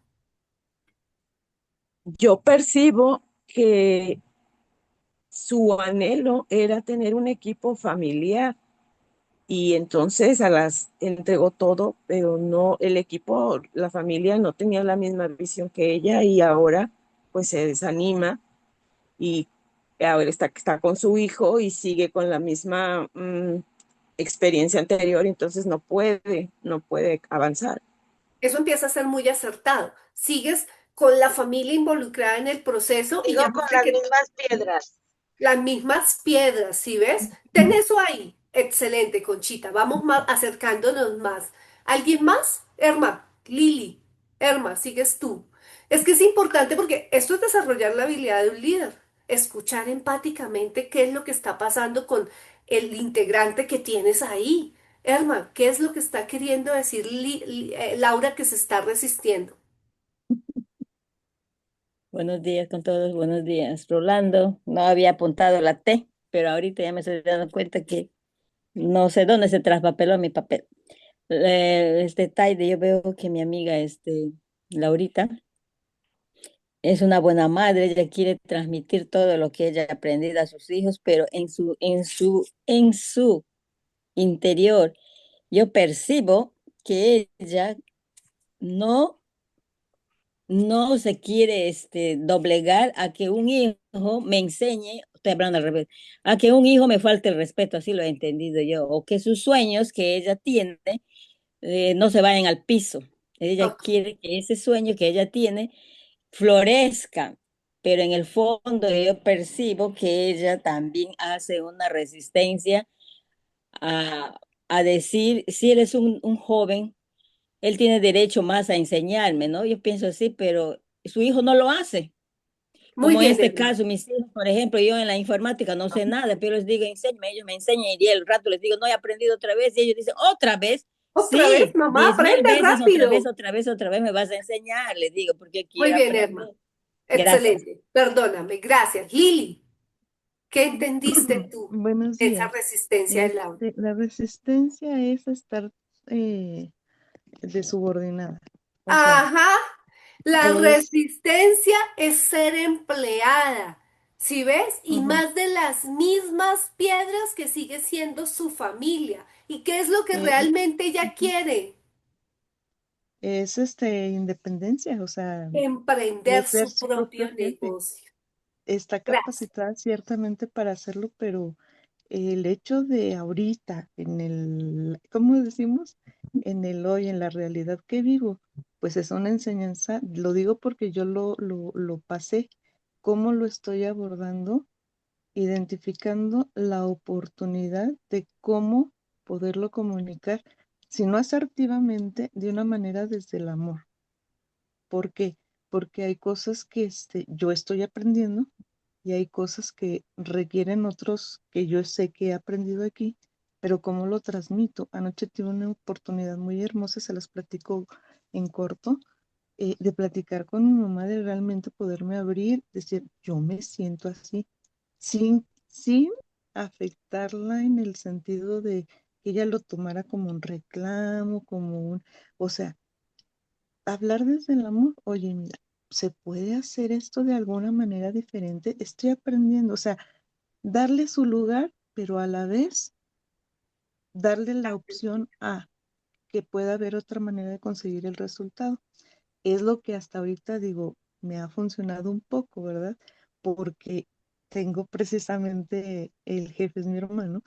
yo percibo que su anhelo era tener un equipo familiar y entonces a las entregó todo, pero no, el equipo, la familia no tenía la misma visión que ella y ahora pues se desanima y ahora está con su hijo y sigue con la misma experiencia anterior, entonces no puede avanzar. Eso empieza a ser muy acertado. Sigues con la familia involucrada en el proceso y sigo ya con viste las que mismas piedras. las mismas piedras, ¿sí ves? Ten eso ahí. Excelente, Conchita. Vamos más, acercándonos más. ¿Alguien más? Erma, Lili, Erma, sigues tú. Es que es importante porque esto es desarrollar la habilidad de un líder. Escuchar empáticamente qué es lo que está pasando con el integrante que tienes ahí. Erma, ¿qué es lo que está queriendo decir Laura que se está resistiendo? Buenos días con todos, buenos días. Rolando, no había apuntado la T, pero ahorita ya me estoy dando cuenta que no sé dónde se traspapeló mi papel. Este Taide, yo veo que mi amiga, Laurita, es una buena madre, ella quiere transmitir todo lo que ella ha aprendido a sus hijos, pero en su interior, yo percibo que ella no no se quiere doblegar a que un hijo me enseñe, estoy hablando al revés, a que un hijo me falte el respeto, así lo he entendido yo, o que sus sueños que ella tiene no se vayan al piso. Ella Ok, quiere que ese sueño que ella tiene florezca, pero en el fondo yo percibo que ella también hace una resistencia a, a decir, si él es un joven, él tiene derecho más a enseñarme, ¿no? Yo pienso así, pero su hijo no lo hace. muy Como en bien, este Erma. caso, mis hijos, por ejemplo, yo en la informática no sé nada, pero les digo, enséñame, ellos me enseñan y el rato les digo, no he aprendido otra vez, y ellos dicen, otra vez, Otra vez, sí, mamá, 10,000 aprende veces, otra vez, rápido. otra vez, otra vez me vas a enseñar, les digo, porque Muy quiero bien, Erma. aprender. Gracias. Excelente. Perdóname, gracias. Lili, ¿qué entendiste tú Buenos de esa días. resistencia de Laura? La resistencia es estar eh, de subordinada. O sea, Ajá, la es, resistencia es ser empleada, ¿sí ves? Y ujú, más de las mismas piedras que sigue siendo su familia. ¿Y qué es lo que eh, realmente ella ujú, quiere? es independencia, o sea, Emprender es ser su su propio propio jefe. negocio. Está Gracias. capacitada ciertamente para hacerlo, pero el hecho de ahorita, ¿cómo decimos? En el hoy, en la realidad que vivo, pues es una enseñanza, lo digo porque yo lo pasé, cómo lo estoy abordando, identificando la oportunidad de cómo poderlo comunicar, si no asertivamente, de una manera desde el amor. ¿Por qué? Porque hay cosas que yo estoy aprendiendo y hay cosas que requieren otros que yo sé que he aprendido aquí, pero ¿cómo lo transmito? Anoche tuve una oportunidad muy hermosa, se las platico en corto, de platicar con mi mamá, de realmente poderme abrir, decir, yo me siento así, sin afectarla en el sentido de que ella lo tomara como un reclamo, o sea, hablar desde el amor, oye, mira, ¿se puede hacer esto de alguna manera diferente? Estoy aprendiendo, o sea, darle su lugar, pero a la vez darle la opción a que pueda haber otra manera de conseguir el resultado. Es lo que hasta ahorita digo, me ha funcionado un poco, ¿verdad? Porque tengo precisamente el jefe es mi hermano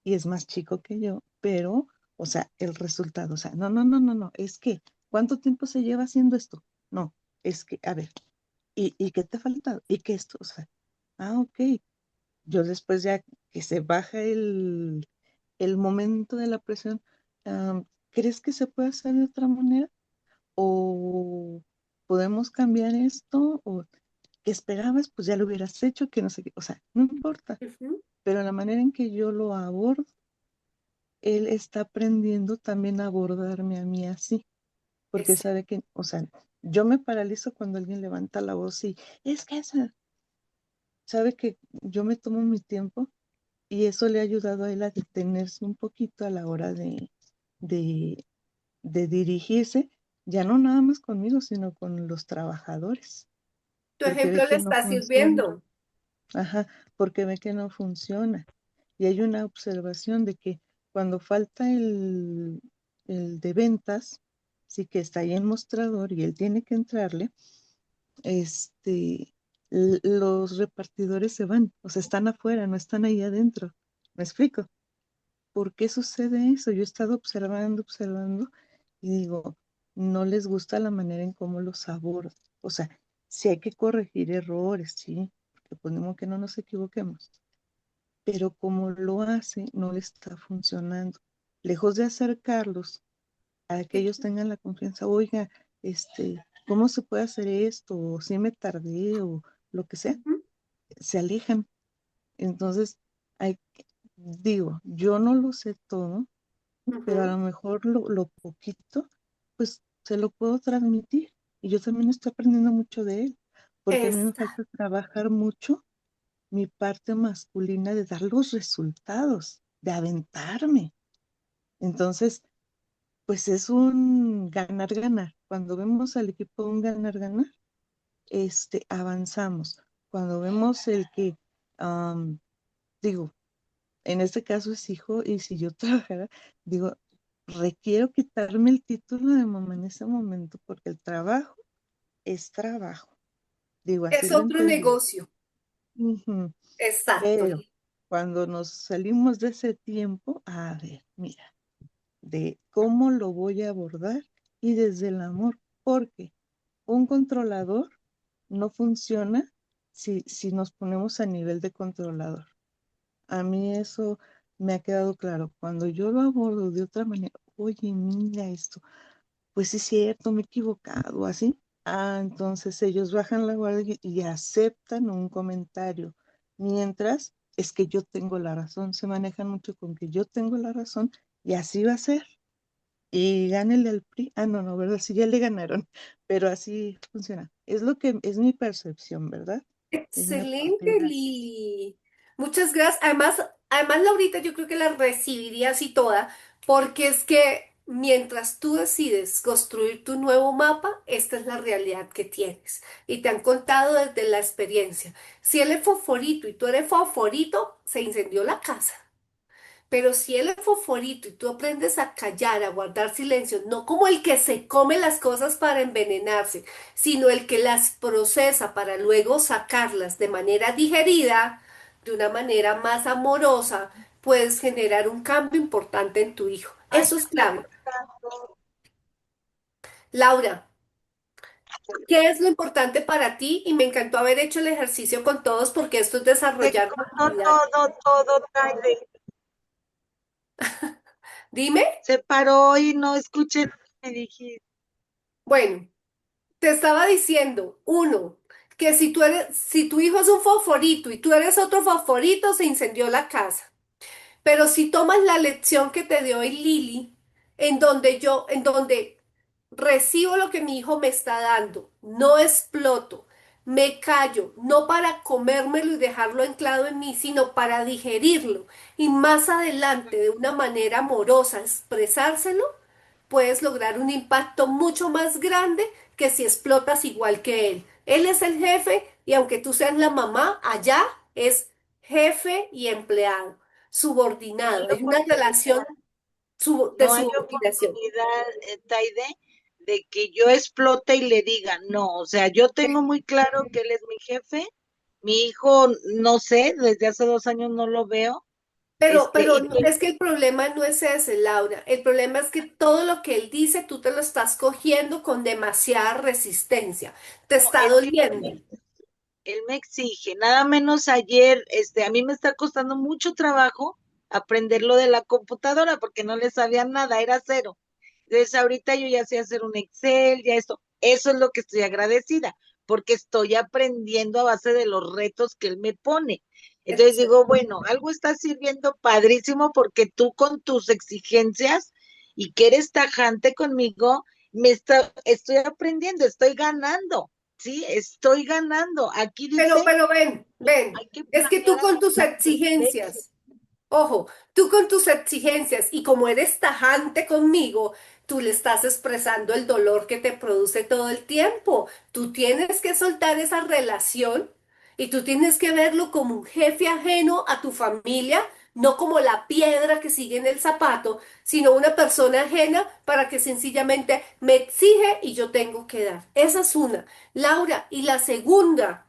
y es más chico que yo, pero, o sea, el resultado, o sea, no, no, no, no, no, es que, ¿cuánto tiempo se lleva haciendo esto? No, es que, a ver, ¿y qué te falta? ¿Y qué esto? O sea, ok, yo después ya que se baja el momento de la presión, ¿crees que se puede hacer de otra manera? ¿O podemos cambiar esto? ¿O qué esperabas? Pues ya lo hubieras hecho, que no sé qué, o sea, no importa. Ujú. pero la manera en que yo lo abordo, él está aprendiendo también a abordarme a mí así, porque Es- sabe que, o sea, yo me paralizo cuando alguien levanta la voz y es que sabe que yo me tomo mi tiempo y eso le ha ayudado a él a detenerse un poquito a la hora de, de dirigirse, ya no nada más conmigo, sino con los trabajadores, Tu porque ve ejemplo le que no está funciona. sirviendo. Ajá, porque ve que no funciona. Y hay una observación de que cuando falta el de ventas, sí que está ahí en mostrador y él tiene que entrarle, este, los repartidores se van, o sea, están afuera, no están ahí adentro. ¿Me explico? ¿Por qué sucede eso? Yo he estado observando y digo, no les gusta la manera en cómo los abordo. O sea, sí hay que corregir errores, sí, porque ponemos que no nos equivoquemos, pero como lo hace, no le está funcionando. Lejos de acercarlos a que ellos tengan la confianza, oiga, ¿cómo se puede hacer esto? O si me tardé, o lo que sea, Ujú, se alejan. Entonces, hay, digo, yo no lo sé todo, pero a ujú. lo mejor lo poquito, pues se lo puedo transmitir. Y yo también estoy aprendiendo mucho de él, porque a mí me Esta- falta trabajar mucho mi parte masculina de dar los resultados, de aventarme. Entonces, pues es un ganar-ganar. Cuando vemos al equipo un ganar-ganar, avanzamos. Cuando vemos el que, am, digo, en este caso es hijo, y si yo trabajara, digo, requiero quitarme el título de mamá en ese momento, porque el trabajo es trabajo. Digo, así es lo otro entendí. negocio. Ujú. Exacto. Pero cuando nos salimos de ese tiempo, a ver, mira, de cómo lo voy a abordar y desde el amor, porque un controlador no funciona si nos ponemos a nivel de controlador. A mí eso me ha quedado claro. Cuando yo lo abordo de otra manera, oye, mira esto, pues sí es cierto, me he equivocado, así. Ah, entonces ellos bajan la guardia y aceptan un comentario. Mientras es que yo tengo la razón, se manejan mucho con que yo tengo la razón y así va a ser. Y gánele al PRI. Ah, no, no, ¿verdad? Sí, ya le ganaron, pero así funciona. Es lo que es mi percepción, ¿verdad? Es mi Excelente, aporte. Lili. Muchas gracias. Además, Laurita, yo creo que la recibiría así toda, porque es que mientras tú decides construir tu nuevo mapa, esta es la realidad que tienes. Y te han contado desde la experiencia. Si él es fosforito y tú eres fosforito, se incendió la casa. Pero si él es fosforito y tú aprendes a callar, a guardar silencio, no como el que se come las cosas para envenenarse, sino el que las procesa para luego sacarlas de manera digerida, de una manera más amorosa, puedes generar un cambio importante en tu hijo. Ay, Eso me es está clave. gustando. Laura, ¿qué es lo importante para ti? Y me encantó haber hecho el ejercicio con todos porque esto es Se desarrollar cortó habilidades. todo, Taide. Dime. Se paró y no escuché lo que me dijiste. Bueno. Te estaba diciendo, uno, que si tu hijo es un fosforito y tú eres otro fosforito, se incendió la casa. Pero si tomas la lección que te dio hoy Lili, en donde recibo lo que mi hijo me está dando, no exploto, me callo, no para comérmelo y dejarlo anclado en mí, sino para digerirlo y más adelante de una manera amorosa expresárselo, puedes lograr un impacto mucho más grande que si explotas igual que él. Él es el jefe y aunque tú seas la mamá, allá es jefe y empleado, No hay subordinado. Hay una oportunidad, relación de no hay subordinación. oportunidad, Taide, de que yo explote y le diga, no, o sea, yo tengo muy claro que él es mi jefe, mi hijo, no sé, desde hace 2 años no lo veo, Pero y es que el problema no es ese, Laura. El problema es que todo lo que él dice, tú te lo estás cogiendo con demasiada resistencia. Te no, está es que doliendo. él me exige, nada menos ayer, a mí me está costando mucho trabajo aprender lo de la computadora porque no le sabía nada, era cero. Entonces ahorita yo ya sé hacer un Excel, ya esto, eso es lo que estoy agradecida, porque estoy aprendiendo a base de los retos que él me pone. Entonces digo, bueno, algo está sirviendo padrísimo porque tú con tus exigencias y que eres tajante conmigo, estoy aprendiendo, estoy ganando, ¿sí? Estoy ganando. Aquí dice, Pero ven, hay que es que planear tú a con tus futuro el derecho. exigencias, ojo, tú con tus exigencias y como eres tajante conmigo, tú le estás expresando el dolor que te produce todo el tiempo. Tú tienes que soltar esa relación y tú tienes que verlo como un jefe ajeno a tu familia, no como la piedra que sigue en el zapato, sino una persona ajena para que sencillamente me exige y yo tengo que dar. Esa es una. Laura, y la segunda.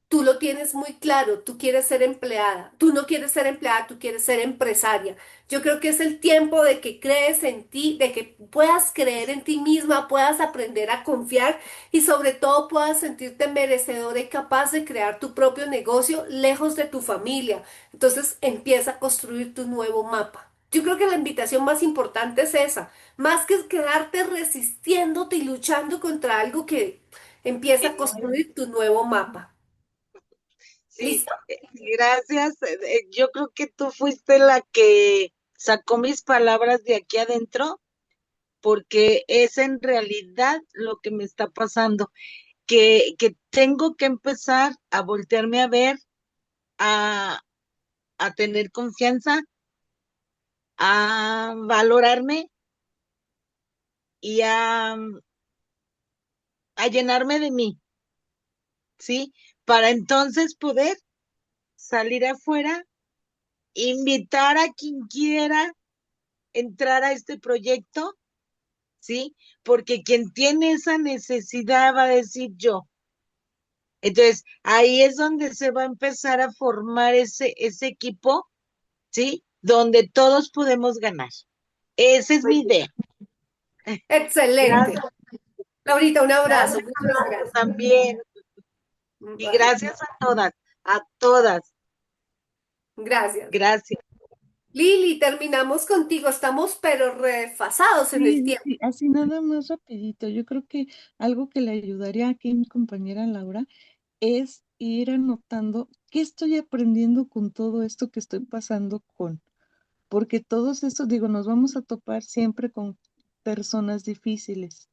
Tú lo tienes muy claro, tú quieres ser empleada, tú no quieres ser empleada, tú quieres ser empresaria. Yo creo que es el tiempo de que crees en ti, de que puedas creer en ti misma, puedas aprender a confiar y sobre todo puedas sentirte merecedora y capaz de crear tu propio negocio lejos de tu familia. Entonces empieza a construir tu nuevo mapa. Yo creo que la invitación más importante es esa, más que quedarte resistiéndote y luchando contra algo que empieza Que a no es. construir tu nuevo mapa. Sí, ¿Listo? gracias. Yo creo que tú fuiste la que sacó mis palabras de aquí adentro, porque es en realidad lo que me está pasando, que tengo que empezar a voltearme a ver, a, a tener confianza, a valorarme y a llenarme de mí, ¿sí? Para entonces poder salir afuera, invitar a quien quiera entrar a este proyecto, ¿sí? Porque quien tiene esa necesidad va a decir yo. Entonces, ahí es donde se va a empezar a formar ese equipo, ¿sí? Donde todos podemos ganar. Esa es Muy mi bien. idea. Excelente. Gracias, Laurita, un abrazo. gracias Muchas gracias. también. Y Bye. gracias a todas, a todas. Gracias. Gracias. Lili, terminamos contigo. Estamos pero refasados en el Sí, tiempo. sí, así nada más rapidito. Yo creo que algo que le ayudaría aquí a mi compañera Laura es ir anotando qué estoy aprendiendo con todo esto que estoy pasando con, porque todos estos, digo, nos vamos a topar siempre con personas difíciles,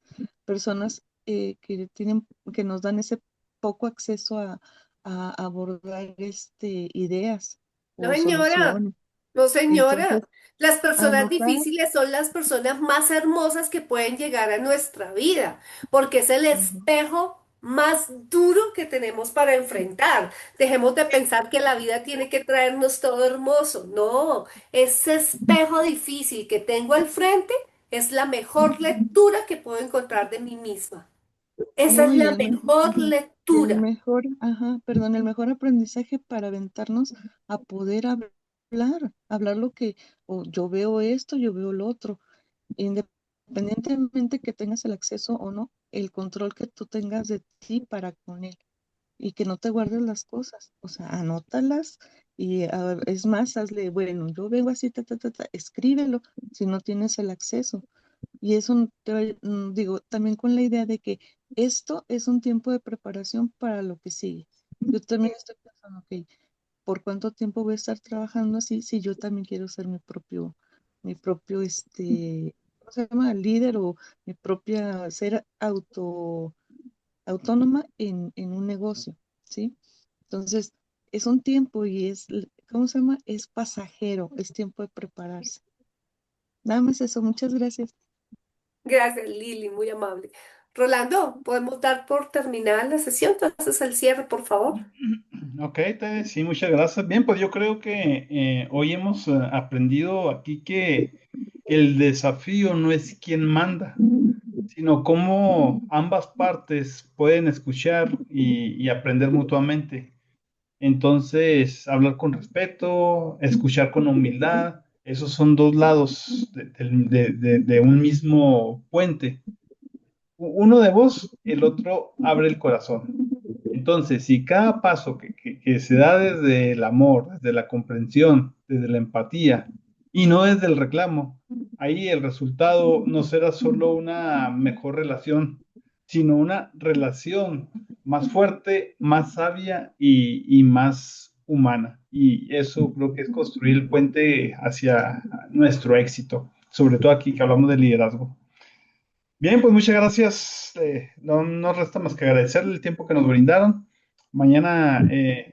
personas que nos dan ese poco acceso a abordar ideas No, o señora. soluciones. No, Entonces, señora. Las personas anotar. difíciles son las personas más hermosas que pueden llegar a nuestra vida, porque es el Ujú. espejo más duro que tenemos para enfrentar. Dejemos de pensar que la vida tiene que traernos todo hermoso. No, ese espejo difícil que tengo al frente es la mejor lectura que puedo encontrar de mí misma. Esa es No, y la el, mejor ujú, y el lectura. mejor, perdón, el mejor aprendizaje para aventarnos a poder hablar lo que, o yo veo esto, yo veo lo otro, independientemente que tengas el acceso o no, el control que tú tengas de ti para con él y que no te guardes las cosas, o sea, anótalas y es más, hazle, bueno, yo veo así, escríbelo si no tienes el acceso. Y eso digo, también con la idea de que esto es un tiempo de preparación para lo que sigue. Yo también estoy pensando, ok, ¿por cuánto tiempo voy a estar trabajando así si yo también quiero ser mi propio, ¿cómo se llama? Líder o mi propia, ser autónoma en un negocio, ¿sí? Entonces, es un tiempo y ¿cómo se llama? Es pasajero, es tiempo de prepararse. Nada más eso, muchas gracias. Gracias, Lili, muy amable. Rolando, ¿podemos dar por terminada la sesión? Entonces, el cierre, por favor. Ok, sí, muchas gracias. Bien, pues yo creo que hoy hemos aprendido aquí que el desafío no es quién manda, sino cómo ambas partes pueden escuchar y aprender mutuamente. Entonces, hablar con respeto, escuchar con humildad, esos son dos lados de un mismo puente. Uno de voz, el otro abre el corazón. Entonces, si cada paso que se da desde el amor, desde la comprensión, desde la empatía y no desde el reclamo, ahí el resultado no será solo una mejor relación, sino una relación más fuerte, más sabia y más humana. Y eso creo que es construir el puente hacia nuestro éxito, sobre todo aquí que hablamos de liderazgo. Bien, pues muchas gracias. No nos resta más que agradecerle el tiempo que nos brindaron. Mañana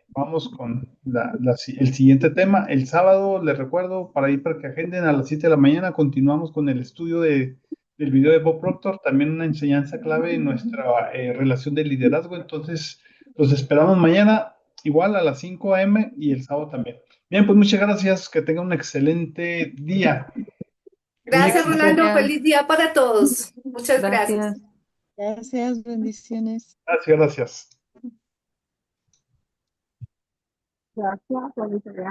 vamos con el siguiente tema. El sábado, les recuerdo, para que agenden a las 7 de la mañana, continuamos con el estudio del video de Bob Proctor, también una enseñanza clave en nuestra relación de liderazgo. Entonces, los esperamos mañana, igual a las 5 a.m. y el sábado también. Bien, pues muchas gracias. Que tengan un excelente día. Un Gracias, éxito. Rolando. Gracias. Feliz día para todos. Muchas gracias. Gracias. Gracias, bendiciones. Gracias, gracias. Gracias, bonito día.